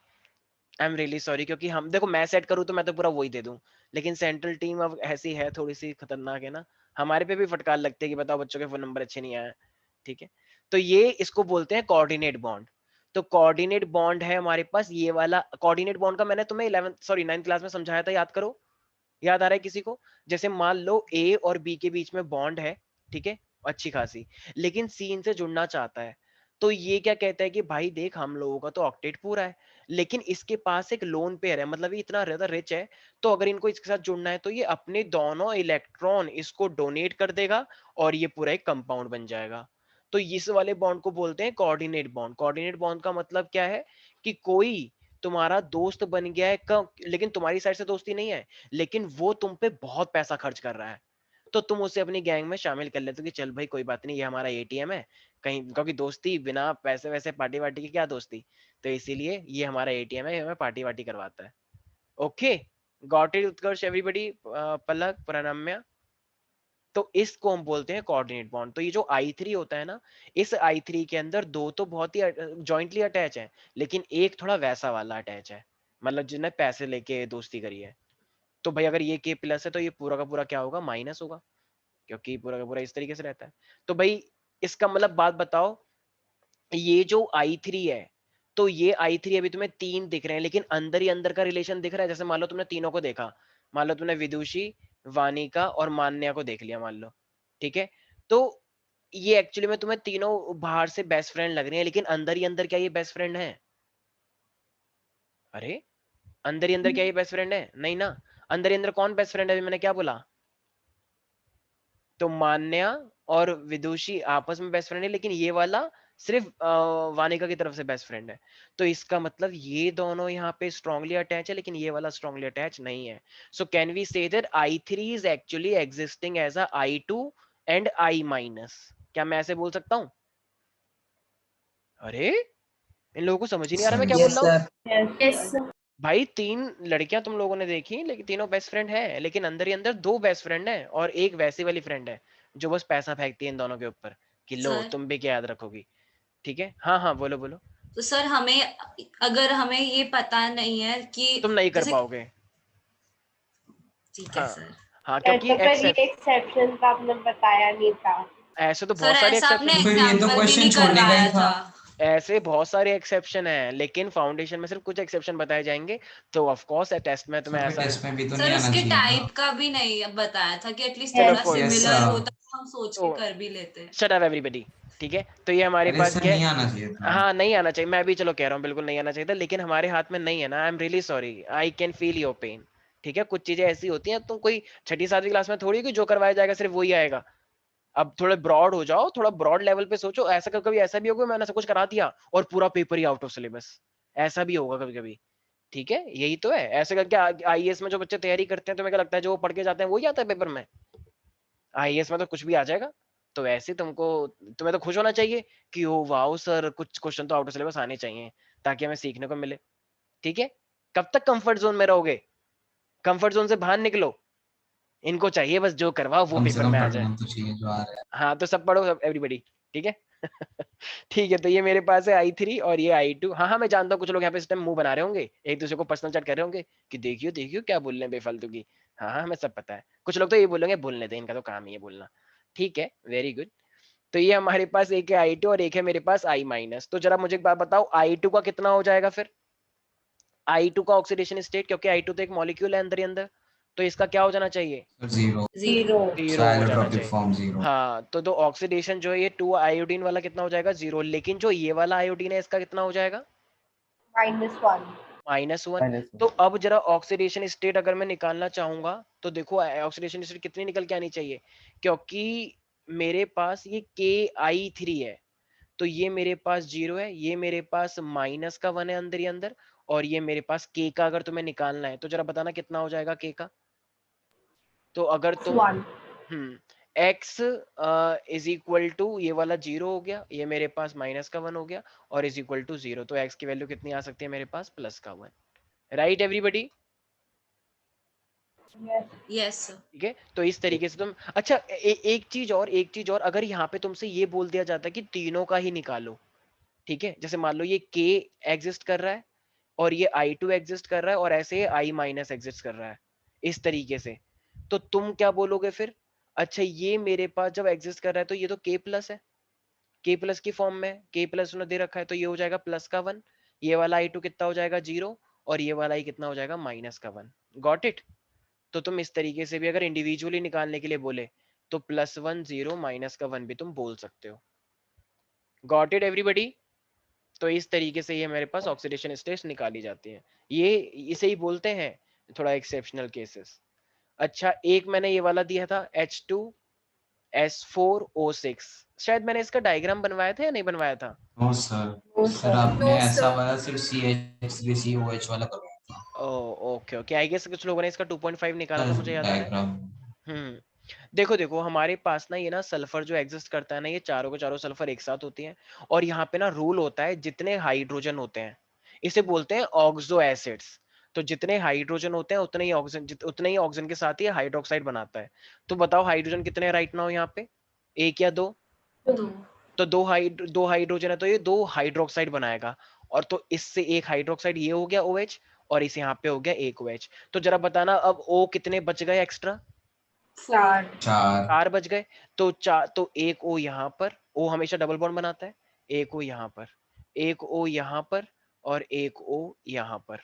Speaker 1: आई एम रियली सॉरी, क्योंकि हम देखो मैं सेट करूँ तो मैं तो पूरा वही दे दूं, लेकिन सेंट्रल टीम अब ऐसी है थोड़ी सी खतरनाक है ना, हमारे पे भी फटकार लगती है कि बताओ बच्चों के फोन नंबर अच्छे नहीं आए, ठीक है। तो ये इसको बोलते हैं कोऑर्डिनेट बॉन्ड। तो कोऑर्डिनेट बॉन्ड है हमारे पास ये वाला, कोऑर्डिनेट बॉन्ड का मैंने तुम्हें 9th क्लास में समझाया था, याद करो, याद आ रहा है किसी को? जैसे मान लो ए और बी के बीच में बॉन्ड है, ठीक है, अच्छी खासी, लेकिन सी इनसे जुड़ना चाहता है, तो ये क्या कहता है कि भाई देख हम लोगों का तो ऑक्टेट पूरा है, लेकिन इसके पास एक लोन पेयर है, मतलब ये इतना ज्यादा रिच है, तो अगर इनको इसके साथ जुड़ना है तो ये अपने दोनों इलेक्ट्रॉन इसको डोनेट कर देगा और ये पूरा एक कंपाउंड बन जाएगा। तो इस वाले बॉन्ड को बोलते हैं कोऑर्डिनेट बॉन्ड। कोऑर्डिनेट बॉन्ड का मतलब क्या है कि कोई तुम्हारा दोस्त बन गया है लेकिन तुम्हारी साइड से दोस्ती नहीं है, लेकिन वो तुम पे बहुत पैसा खर्च कर रहा है, तो तुम उसे अपनी गैंग में शामिल कर लेते हो कि चल भाई कोई बात नहीं, ये हमारा एटीएम है कहीं, क्योंकि दोस्ती बिना पैसे वैसे पार्टी वार्टी की क्या दोस्ती, तो इसीलिए ये हमारा एटीएम है, हमें पार्टी वार्टी करवाता है। Okay, got it Utkarsh everybody, Palak Pranamya. तो इसको हम बोलते हैं कोऑर्डिनेट बॉन्ड। तो ये जो I3 होता है ना, इस I3 के अंदर दो तो बहुत ही जॉइंटली अटैच है, लेकिन एक थोड़ा वैसा वाला अटैच है, मतलब जिन्हें पैसे लेके दोस्ती करी है। तो भाई अगर ये K प्लस है तो ये पूरा का पूरा क्या होगा, माइनस होगा, क्योंकि पूरा का पूरा इस तरीके से रहता है। तो भाई इसका मतलब बात बताओ, ये जो I3 है, तो ये I3 अभी तुम्हें 3 दिख रहे हैं, लेकिन अंदर ही अंदर का रिलेशन दिख रहा है। जैसे मान लो तुमने तीनों को देखा, मान लो तुमने विदुषी, वानिका और मान्या को देख लिया, मान लो, ठीक है। तो ये एक्चुअली में तुम्हें तीनों बाहर से बेस्ट फ्रेंड लग रहे हैं, लेकिन अंदर ही अंदर क्या ये बेस्ट फ्रेंड है? अरे अंदर ही अंदर क्या ये बेस्ट फ्रेंड है? नहीं ना। अंदर ही अंदर कौन बेस्ट फ्रेंड है? अभी मैंने क्या बोला? तो मान्या और विदुषी आपस में बेस्ट फ्रेंड है, लेकिन ये वाला सिर्फ वानिका की तरफ से बेस्ट फ्रेंड है। तो इसका मतलब ये दोनों यहाँ पे स्ट्रांगली अटैच है, लेकिन ये वाला स्ट्रांगली अटैच नहीं है। So can we say that I3 is actually existing as a I2 and I minus? क्या मैं ऐसे बोल सकता हूँ? अरे इन लोगों को समझ ही नहीं आ रहा मैं क्या बोल
Speaker 2: Yes,
Speaker 1: रहा हूँ।
Speaker 2: sir.
Speaker 4: Yes, sir.
Speaker 1: भाई 3 लड़कियां तुम लोगों ने देखी, लेकिन तीनों बेस्ट फ्रेंड है, लेकिन अंदर ही अंदर 2 बेस्ट फ्रेंड है और एक वैसी वाली फ्रेंड है जो बस पैसा फेंकती है इन दोनों के ऊपर कि लो
Speaker 5: सर
Speaker 1: तुम भी क्या याद रखोगी। ठीक है, हाँ हाँ बोलो बोलो।
Speaker 5: तो सर हमें, अगर हमें ये पता नहीं है कि
Speaker 1: तुम नहीं कर
Speaker 5: जैसे,
Speaker 1: पाओगे।
Speaker 5: ठीक है
Speaker 1: हाँ
Speaker 5: सर।
Speaker 1: हाँ,
Speaker 4: तो
Speaker 1: क्योंकि
Speaker 4: फिर ये एक्सेप्शन का आपने बताया नहीं था।
Speaker 1: ऐसे तो
Speaker 5: सर
Speaker 1: बहुत सारे
Speaker 5: ऐसा आपने
Speaker 1: एक्सेप्शन,
Speaker 3: फिर ये तो
Speaker 5: एग्जाम्पल भी
Speaker 3: क्वेश्चन
Speaker 5: नहीं
Speaker 3: छोड़ने का ही
Speaker 5: करवाया
Speaker 3: था।
Speaker 5: था।
Speaker 1: ऐसे बहुत सारे एक्सेप्शन है, लेकिन फाउंडेशन में सिर्फ कुछ एक्सेप्शन बताए जाएंगे। तो ऑफ कोर्स टेस्ट में तुम्हें ऐसा,
Speaker 3: टेस्ट में भी तो
Speaker 5: सर
Speaker 3: नहीं आना
Speaker 5: उसके
Speaker 3: चाहिए था।
Speaker 5: टाइप का भी नहीं बताया था कि एटलीस्ट
Speaker 1: चलो
Speaker 5: थोड़ा
Speaker 1: कोई,
Speaker 3: Yes,
Speaker 5: सिमिलर
Speaker 3: sir.
Speaker 5: होता तो हम सोच के
Speaker 1: तो
Speaker 5: कर भी लेते।
Speaker 1: Shut up everybody. ठीक है, तो ये हमारे
Speaker 3: अरे
Speaker 1: पास
Speaker 3: सर
Speaker 1: क्या
Speaker 3: नहीं
Speaker 1: है?
Speaker 3: आना चाहिए था।
Speaker 1: हाँ नहीं आना चाहिए, मैं भी चलो कह रहा हूँ बिल्कुल नहीं आना चाहिए था, लेकिन हमारे हाथ में नहीं है ना। I am really sorry, I can feel your pain. ठीक है, कुछ चीजें ऐसी होती हैं, तुम कोई छठी सातवीं क्लास में थोड़ी कि जो करवाया जाएगा सिर्फ वही आएगा। अब थोड़ा ब्रॉड हो जाओ, थोड़ा ब्रॉड लेवल पे सोचो। ऐसा कभी कभी ऐसा भी होगा मैंने सब कुछ करा दिया और पूरा paper he out of syllabus, ऐसा भी होगा कभी कभी। ठीक है, यही तो है। ऐसे करके आईएएस में जो बच्चे तैयारी करते हैं, तुम्हें क्या लगता है जो वो पढ़ के जाते हैं वही आता है पेपर में? आईएएस में तो कुछ भी आ जाएगा। तो ऐसे तुमको, तुम्हें तो खुश होना चाहिए कि ओ वाओ सर, कुछ क्वेश्चन तो आउट ऑफ सिलेबस आने चाहिए ताकि हमें सीखने को मिले। ठीक है, कब तक कंफर्ट जोन में रहोगे? कंफर्ट जोन से बाहर निकलो। इनको चाहिए बस जो करवाओ वो
Speaker 3: कम से
Speaker 1: पेपर
Speaker 3: कम
Speaker 1: में आ जाए।
Speaker 3: पढ़ना तो चाहिए जो आ रहा है।
Speaker 1: हाँ तो सब पढ़ो, सब एवरीबॉडी। ठीक है ठीक है, तो ये मेरे पास है I3 और ये I2। हाँ हाँ मैं जानता हूँ कुछ लोग यहाँ पे इस टाइम मुंह बना रहे होंगे, एक दूसरे को पर्सनल चैट कर रहे होंगे कि देखियो देखियो क्या बोल रहे हैं बेफालतू की। हाँ हाँ हमें सब पता है। कुछ लोग तो ये बोलेंगे बोलने दे, इनका तो काम ही है बोलना। ठीक है, वेरी गुड। तो ये हमारे पास एक है I2 और एक है मेरे पास I माइनस। तो जरा मुझे एक बात बताओ, I2 का कितना हो जाएगा फिर? I2 का ऑक्सीडेशन स्टेट, क्योंकि I2 तो एक मॉलिक्यूल है अंदर ही अंदर, तो इसका क्या हो जाना चाहिए?
Speaker 3: जीरो।
Speaker 5: जीरो।
Speaker 1: जीरो हो जाना
Speaker 3: आइसोट्रोपिक
Speaker 1: चाहिए।
Speaker 3: Form zero.
Speaker 1: हाँ तो ऑक्सीडेशन जो है ये 2 आयोडीन वाला कितना हो जाएगा? 0। लेकिन जो ये वाला आयोडीन है इसका कितना हो जाएगा?
Speaker 4: -1.
Speaker 1: -1।
Speaker 6: माइनस
Speaker 1: तो अब जरा ऑक्सीडेशन स्टेट अगर मैं निकालना चाहूंगा तो देखो ऑक्सीडेशन स्टेट कितनी निकल के आनी चाहिए, क्योंकि मेरे पास ये KI3 है, तो ये मेरे पास 0 है, ये मेरे पास -1 है अंदर ही अंदर, और ये मेरे पास K का अगर तुम्हें निकालना है तो जरा बताना कितना हो जाएगा K का। तो अगर तुम
Speaker 4: 1.
Speaker 1: x इज इक्वल टू, ये वाला 0 हो गया, ये मेरे पास -1 हो गया, और इज इक्वल टू 0, तो x की वैल्यू कितनी आ सकती है मेरे पास? +1। Right everybody?
Speaker 4: Yes.
Speaker 5: Yes sir.
Speaker 1: ठीक है, तो इस तरीके से तुम, अच्छा एक चीज और, एक चीज और, अगर यहाँ पे तुमसे ये बोल दिया जाता है कि तीनों का ही निकालो, ठीक है, जैसे मान लो ये K एग्जिस्ट कर रहा है और ये I2 एग्जिस्ट कर रहा है और ऐसे I माइनस एग्जिस्ट कर रहा है इस तरीके से, तो तुम क्या बोलोगे फिर? अच्छा ये मेरे पास जब एग्जिस्ट कर रहा है तो ये तो K प्लस है, K प्लस की फॉर्म में, K प्लस उन्होंने दे रखा है, तो ये हो जाएगा +1, ये वाला I2 कितना हो जाएगा? 0, और ये वाला I कितना हो जाएगा? -1। Got it? तो तुम इस तरीके से भी अगर इंडिविजुअली निकालने के लिए बोले तो +1 0 -1 भी तुम बोल सकते हो। Got it everybody? तो इस तरीके से ये मेरे पास ऑक्सीडेशन स्टेट्स निकाली जाती हैं, ये इसे ही बोलते हैं थोड़ा एक्सेप्शनल केसेस। अच्छा एक मैंने ये वाला दिया था H2S4O6, शायद मैंने इसका डायग्राम बनवाया था या नहीं बनवाया था?
Speaker 3: No sir.
Speaker 4: No,
Speaker 3: sir
Speaker 4: sir.
Speaker 3: आपने
Speaker 5: No,
Speaker 3: ऐसा
Speaker 5: sir.
Speaker 3: वाला सिर्फ CH3COH वाला करवाया था।
Speaker 1: ओके ओके, आई गेस कुछ लोगों ने इसका 2.5 निकाला था, मुझे याद आ रहा है।
Speaker 3: डायग्राम।
Speaker 1: देखो देखो हमारे पास ना ये ना सल्फर जो एग्जिस्ट करता है ना, ये चारों के चारों सल्फर एक साथ होती हैं, और यहाँ पे ना रूल होता है जितने हाइड्रोजन होते हैं इसे बोलते हैं ऑक्सो एसिड्स। तो जितने हाइड्रोजन होते हैं उतने ही ऑक्सीजन के साथ ही हाइड्रोक्साइड बनाता है। तो बताओ हाइड्रोजन कितने राइट नाउ यहाँ पे, एक या दो?
Speaker 5: दो।
Speaker 1: तो दो हाइड्रोजन है तो ये 2 हाइड्रोक्साइड बनाएगा, और तो इससे एक हाइड्रोक्साइड ये हो गया OH, और इस यहाँ पे हो गया एक OH। तो जरा बताना अब O कितने बच गए एक्स्ट्रा?
Speaker 4: 4
Speaker 3: 4
Speaker 1: 4 बच गए। तो तो एक O यहाँ पर, O हमेशा डबल बॉन्ड बनाता है, एक O यहाँ पर, एक O यहाँ पर, और एक O यहाँ पर।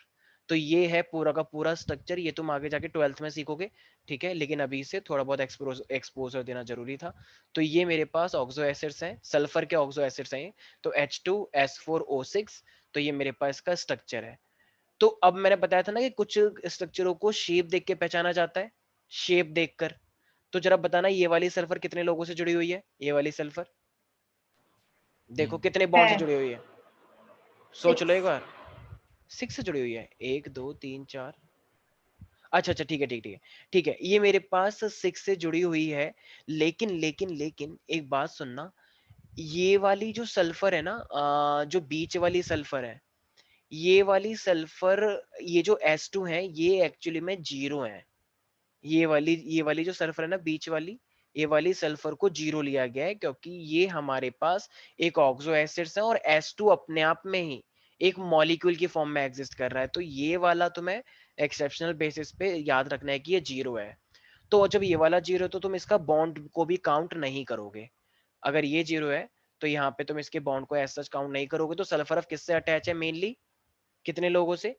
Speaker 1: तो ये है पूरा का पूरा स्ट्रक्चर। ये तुम आगे जाके 12th में सीखोगे, ठीक है, लेकिन अभी से थोड़ा बहुत एक्सपोजर देना जरूरी था। तो ये मेरे पास ऑक्सो एसिड्स हैं, सल्फर के ऑक्सो एसिड्स हैं, तो H2S4O6। तो ये मेरे पास का स्ट्रक्चर है। तो अब मैंने बताया था ना कि कुछ स्ट्रक्चरों को शेप देख के पहचाना जाता है, शेप देखकर। तो जरा बताना ये वाली सल्फर कितने लोगों से जुड़ी हुई है? ये वाली सल्फर देखो कितने बॉन्ड से जुड़ी हुई है, सोच लो एक बार। 6 से जुड़ी हुई है, 1 2 3 4। अच्छा ठीक है, ठीक है, ये मेरे पास 6 से जुड़ी हुई है। लेकिन एक बात सुनना, ये वाली जो सल्फर है ना, जो बीच वाली सल्फर है, ये वाली सल्फर, ये जो S2 है ये एक्चुअली में 0 है। ये वाली जो सल्फर है ना बीच वाली, ये वाली सल्फर को 0 लिया गया है, क्योंकि ये हमारे पास एक ऑक्सो एसिड्स है और S2 अपने आप में ही एक मॉलिक्यूल की फॉर्म में एग्जिस्ट कर रहा है। तो ये वाला तुम्हें एक्सेप्शनल बेसिस पे याद रखना है कि ये 0 है। तो जब ये वाला 0 है तो तुम इसका बॉन्ड को भी काउंट नहीं करोगे। अगर ये 0 है तो यहाँ पे तुम इसके बॉन्ड को एज सच काउंट नहीं करोगे। तो सल्फर अब किससे अटैच है मेनली, कितने लोगों से?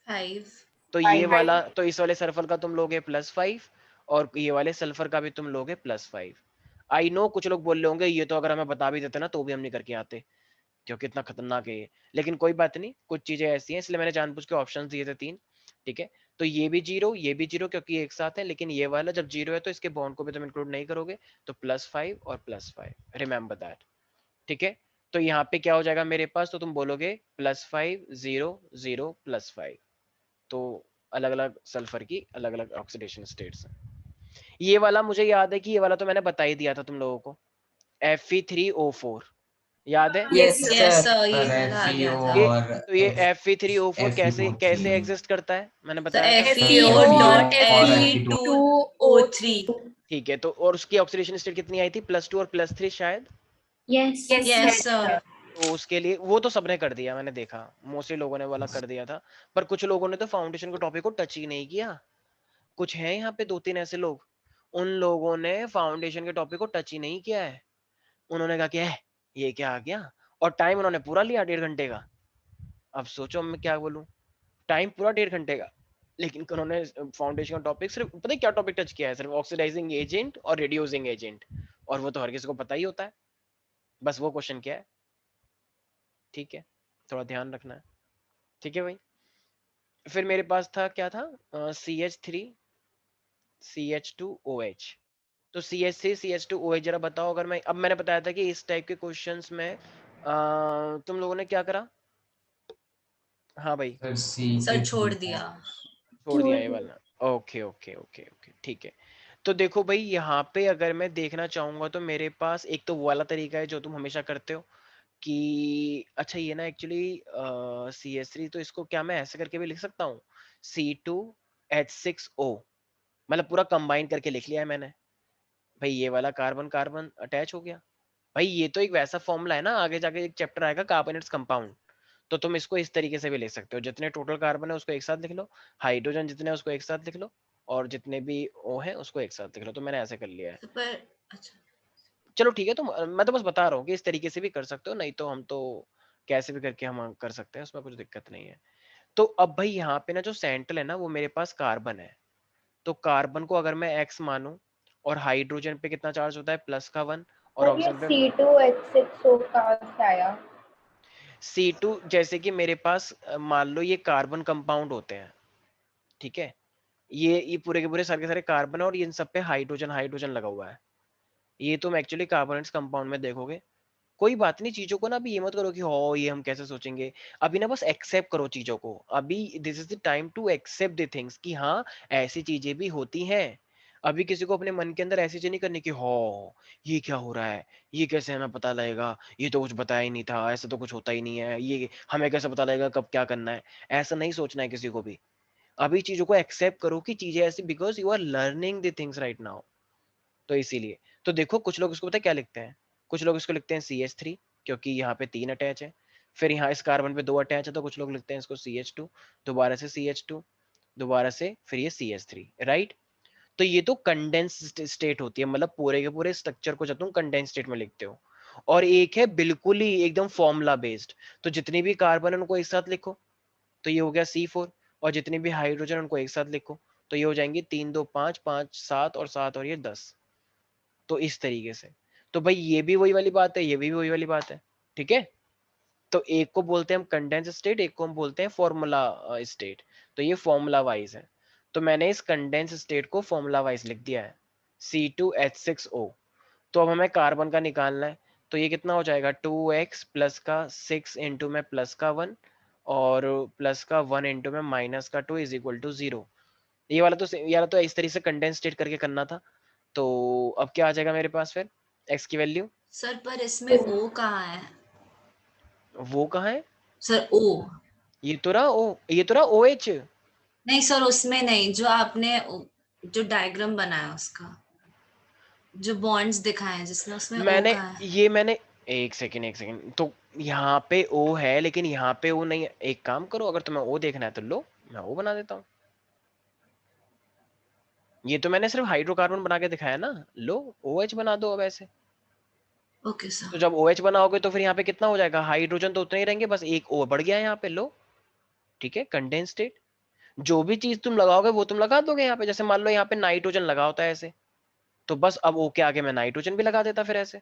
Speaker 5: 5।
Speaker 1: तो ये वाला, तो इस वाले सल्फर का तुम लोगे +5, और ये वाले सल्फर का भी तुम लोगे +5। आई नो कुछ लोग बोल रहे होंगे ये तो अगर हमें बता भी देते ना तो भी हम नहीं करके आते, क्योंकि इतना खतरनाक है ये। लेकिन कोई बात नहीं, कुछ चीजें ऐसी हैं, इसलिए मैंने जानबूझ के ऑप्शन दिए थे 3, ठीक है। तो ये भी 0, ये भी 0, क्योंकि एक साथ है। लेकिन ये वाला जब 0 है तो इसके बॉन्ड को भी तुम इंक्लूड नहीं करोगे। तो +5 और +5, रिमेंबर दैट, ठीक है। तो यहाँ पे क्या हो जाएगा मेरे पास, तो तुम बोलोगे +5 0 0 +5। तो अलग अलग सल्फर की अलग अलग ऑक्सीडेशन स्टेट्स हैं। ये वाला मुझे याद है कि ये वाला तो मैंने बता ही दिया था तुम लोगों को, Fe3O4, याद है?
Speaker 2: Yes
Speaker 5: yes
Speaker 2: sir.
Speaker 5: सर, ये
Speaker 3: सर
Speaker 5: आ गया
Speaker 3: FeO
Speaker 5: था।
Speaker 1: ये
Speaker 3: और
Speaker 1: तो ये Fe3O4 कैसे
Speaker 3: Fe4
Speaker 1: कैसे एग्जिस्ट करता है मैंने
Speaker 5: तो
Speaker 1: बताया था।
Speaker 5: FeO डॉट
Speaker 3: और
Speaker 5: Fe2O3।
Speaker 1: ठीक है, तो और उसकी ऑक्सीडेशन स्टेट कितनी आई थी, +2 और +3 शायद।
Speaker 5: Yes sir.
Speaker 1: तो उसके लिए वो तो सबने कर दिया, मैंने देखा मोस्टली लोगों ने वाला कर दिया था। पर कुछ लोगों ने तो फाउंडेशन के टॉपिक को टच ही नहीं किया। कुछ हैं यहाँ पे 2-3 ऐसे लोग, उन लोगों ने फाउंडेशन के टॉपिक को टच ही नहीं किया है। उन्होंने कहा कि ये क्या आ गया, और टाइम उन्होंने पूरा लिया 1.5 घंटे का। अब सोचो मैं क्या बोलूं, टाइम पूरा 1.5 घंटे का, लेकिन उन्होंने फाउंडेशन का टॉपिक सिर्फ, पता है क्या टॉपिक टच किया है? सिर्फ ऑक्सीडाइजिंग एजेंट और रिड्यूसिंग एजेंट, और वो तो हर किसी को पता ही होता है। बस वो क्वेश्चन क्या है, ठीक है, थोड़ा ध्यान रखना है, ठीक है भाई। फिर मेरे पास था क्या था, CH3 CH2OH। तो CH3 CH2OH जरा बताओ, अगर मैं, अब मैंने बताया था कि इस टाइप के क्वेश्चंस में तुम लोगों ने क्या करा? हाँ भाई,
Speaker 5: सर छोड़ दिया।
Speaker 1: छोड़ दिया ये वाला। ओके ओके ओके ओके, ठीक है। तो देखो भाई यहाँ पे अगर मैं देखना चाहूंगा तो मेरे पास एक तो वो वाला तरीका है जो तुम हमेशा करते हो कि, अच्छा ये ना एक्चुअली CH3, तो इसको क्या मैं ऐसे करके भी लिख सकता हूँ, C2H6O, मतलब पूरा कंबाइन करके लिख लिया है मैंने भाई। ये वाला कार्बन कार्बन अटैच हो गया भाई। ये तो एक वैसा फॉर्मूला है ना, आगे जाके एक चैप्टर आएगा कार्बोनेट्स कंपाउंड, तो तुम इसको इस तरीके से भी ले सकते हो, जितने टोटल कार्बन है उसको एक साथ लिख लो, हाइड्रोजन जितने उसको एक साथ लिख लो, और जितने भी O है उसको एक साथ लिख लो। तो मैंने ऐसे कर लिया है।
Speaker 5: तो पर अच्छा,
Speaker 1: चलो ठीक है, तो मैं तो बस बता रहा हूँ कि इस तरीके से भी कर सकते हो, नहीं तो हम तो कैसे भी करके हम कर सकते हैं, उसमें कुछ दिक्कत नहीं है। तो अब भाई यहाँ पे ना जो सेंट्रल है ना वो मेरे पास कार्बन है। तो कार्बन को अगर मैं X मानूं, और हाइड्रोजन पे कितना चार्ज होता है, +1, और
Speaker 4: सर ये
Speaker 1: ऑक्सीजन पे
Speaker 4: C2H6O कहाँ से आया?
Speaker 1: C2, जैसे कि मेरे पास मान लो ये कार्बन कंपाउंड होते हैं, ठीक है, ये पूरे के पूरे सारे के सारे कार्बन है, और इन सब पे हाइड्रोजन हाइड्रोजन लगा हुआ है। ये तुम एक्चुअली कार्बोनेट्स कंपाउंड में देखोगे। कोई बात नहीं, चीजों को ना अभी ये मत करो कि हो ये हम कैसे सोचेंगे। अभी ना बस एक्सेप्ट करो चीजों को। अभी this is the time to accept the things कि हाँ ऐसी चीजें भी होती हैं। अभी किसी को अपने मन के अंदर ऐसी चीज नहीं करनी कि हो ये क्या हो रहा है, ये कैसे हमें पता लगेगा, ये तो कुछ बताया ही नहीं था, ऐसा तो कुछ होता ही नहीं है, ये हमें कैसे पता लगेगा कब क्या करना है। ऐसा नहीं सोचना है किसी को भी। अभी चीजों को एक्सेप्ट करो कि चीजें ऐसी, because you are learning the things right now. तो इसीलिए तो देखो कुछ लोग इसको पता है क्या लिखते हैं, कुछ लोग इसको लिखते हैं CH3 क्योंकि यहाँ पे 3 अटैच है, फिर यहाँ इस कार्बन पे 2 अटैच है, तो कुछ लोग लिखते हैं इसको CH2, दोबारा से CH2, दोबारा से फिर ये CH3, राइट। तो ये तो कंडेंस स्टेट होती है, मतलब पूरे के पूरे स्ट्रक्चर को जब तुम कंडेंस स्टेट में लिखते हो। और एक है बिल्कुल ही एकदम फॉर्मूला बेस्ड, तो जितनी भी कार्बन है उनको एक साथ लिखो, तो ये हो गया C4, और जितने भी हाइड्रोजन उनको एक साथ लिखो, तो ये हो जाएंगे 3 2 5 5 7 और 7 और ये 10। तो इस तरीके से, तो भाई ये भी वही वाली बात है, ये भी वही वाली बात है, ठीक है। तो एक को बोलते हैं हम कंडेंस स्टेट, एक को हम बोलते हैं फॉर्मूला स्टेट। तो ये फॉर्मूला वाइज है, तो मैंने इस कंडेंस स्टेट को फॉर्मूला वाइज लिख दिया है C2H6O। तो अब हमें कार्बन का निकालना है, तो ये कितना हो जाएगा 2x प्लस का 6 इंटू में प्लस का 1 और प्लस का 1 इंटू में माइनस का 2 इज इक्वल टू 0। ये वाला तो इस तरीके से कंडेंस स्टेट करके करना था। तो अब क्या आ जाएगा मेरे पास फिर x की वैल्यू,
Speaker 5: सर पर इसमें ओ कहाँ है?
Speaker 1: वो कहाँ है,
Speaker 5: सर ओ
Speaker 1: ये तो रहा ओ, ये तो रहा OH।
Speaker 5: नहीं सर, उसमें नहीं, जो आपने जो डायग्राम बनाया उसका, जो बॉन्ड्स दिखाए हैं जिसमें, उसमें ओ
Speaker 1: मैंने
Speaker 5: कहाँ है?
Speaker 1: ये मैंने एक सेकंड तो यहाँ पे O है लेकिन यहाँ पे O नहीं है। एक काम करो, अगर तुम्हें O देखना है तो लो, मैं O बना देता हूँ। ये तो मैंने सिर्फ हाइड्रोकार्बन बना के दिखाया ना, लो OH बना दो अब ऐसे।
Speaker 5: ओके
Speaker 1: तो
Speaker 5: सर।
Speaker 1: जब OH बनाओगे तो फिर यहाँ पे कितना हो जाएगा, हाइड्रोजन तो उतने ही रहेंगे, बस एक O बढ़ गया है यहाँ पे, लो ठीक है। कंडेंस स्टेट, जो भी चीज तुम लगाओगे वो तुम लगा दोगे यहाँ पे। जैसे मान लो यहाँ पे नाइट्रोजन लगा होता है ऐसे, तो बस अब O के आगे मैं नाइट्रोजन भी लगा देता फिर ऐसे।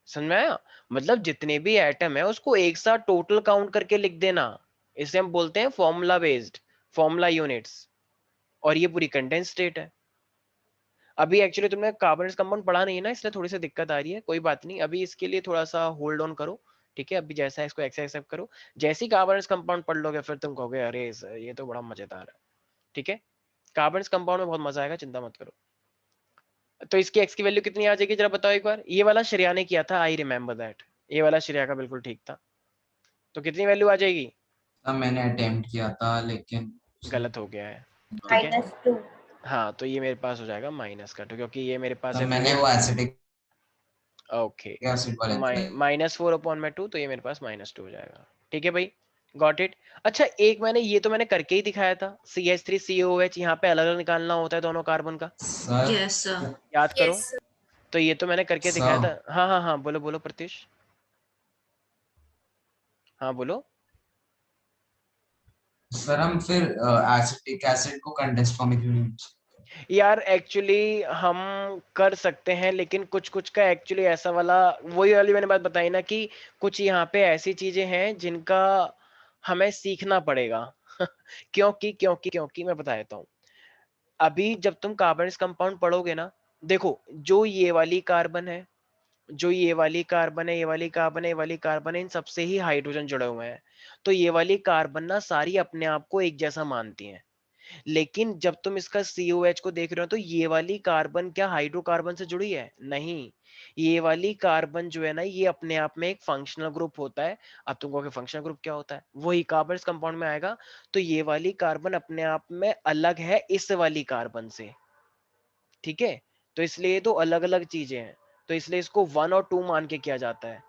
Speaker 1: समझ में आया, मतलब जितने भी एटम है उसको एक साथ टोटल काउंट करके लिख देना। इसे हम बोलते हैं फॉर्मूला बेस्ड, फॉर्मूला यूनिट्स। और ये पूरी कंडेंस स्टेट है। अभी एक्चुअली तुमने कार्बन कंपाउंड पढ़ा नहीं है ना, इसलिए थोड़ी सी दिक्कत आ रही है, कोई बात नहीं, अभी इसके लिए थोड़ा सा होल्ड ऑन करो, ठीक है। अभी जैसा है इसको एक्सेप्ट करो, जैसे ही कार्बन कंपाउंड पढ़ लोगे फिर तुम कहोगे अरे ये तो बड़ा मजेदार है, ठीक है। कार्बन कंपाउंड में बहुत मजा आएगा, चिंता मत करो। तो इसकी एक्स की वैल्यू कितनी आ जाएगी जरा बताओ एक बार। ये वाला श्रेया ने किया था, आई रिमेम्बर दैट, ये वाला श्रेया का बिल्कुल ठीक था। तो कितनी वैल्यू आ जाएगी,
Speaker 3: तब मैंने अटेम्प्ट किया था लेकिन
Speaker 1: गलत हो गया है, ठीक है।
Speaker 4: -2।
Speaker 1: हाँ तो ये मेरे पास हो जाएगा -2 क्योंकि ये मेरे पास
Speaker 3: तब
Speaker 1: है
Speaker 3: मैंने
Speaker 1: 4।
Speaker 3: वो एसिडिक
Speaker 1: ओके,
Speaker 3: एसिड
Speaker 1: तो
Speaker 3: वाले थे।
Speaker 1: -4 में 2, तो ये मेरे पास -2 हो जाएगा, ठीक है भाई, गॉट इट। अच्छा एक मैंने ये तो मैंने करके ही दिखाया था, CH3COOH यहाँ पे अलग अलग निकालना होता है दोनों कार्बन का,
Speaker 3: सर
Speaker 5: यस सर।
Speaker 1: याद करो। तो ये तो मैंने करके दिखाया
Speaker 3: सर
Speaker 1: था। हाँ हाँ हाँ, बोलो बोलो प्रत्युष, हाँ बोलो।
Speaker 3: सर हम फिर एसिटिक एसिड को कंडेंस्ड फॉर्म में क्यों नहीं?
Speaker 1: यार एक्चुअली हम कर सकते हैं, लेकिन कुछ कुछ का एक्चुअली ऐसा वाला, वही वाली मैंने बात बताई ना कि कुछ यहाँ पे ऐसी चीजें हैं जिनका हमें सीखना पड़ेगा क्योंकि क्योंकि क्योंकि मैं बता देता हूँ। अभी जब तुम कार्बन कंपाउंड पढ़ोगे ना, देखो जो ये वाली कार्बन है, जो ये वाली कार्बन है, ये वाली कार्बन है, ये वाली कार्बन है, इन सबसे ही हाइड्रोजन जुड़े हुए हैं। तो ये वाली कार्बन ना सारी अपने आप को एक जैसा मानती हैं। लेकिन जब तुम इसका COH को देख रहे हो तो ये वाली कार्बन क्या हाइड्रोकार्बन से जुड़ी है, नहीं। ये वाली कार्बन जो है ना, ये अपने आप में एक फंक्शनल ग्रुप होता है। अब तुम कहोगे फंक्शनल ग्रुप क्या होता है, वही कार्बन कंपाउंड में आएगा। तो ये वाली कार्बन अपने आप में अलग है इस वाली कार्बन से, ठीक है। तो इसलिए तो अलग अलग चीजें हैं, तो इसलिए इसको 1 और 2 मान के किया जाता है।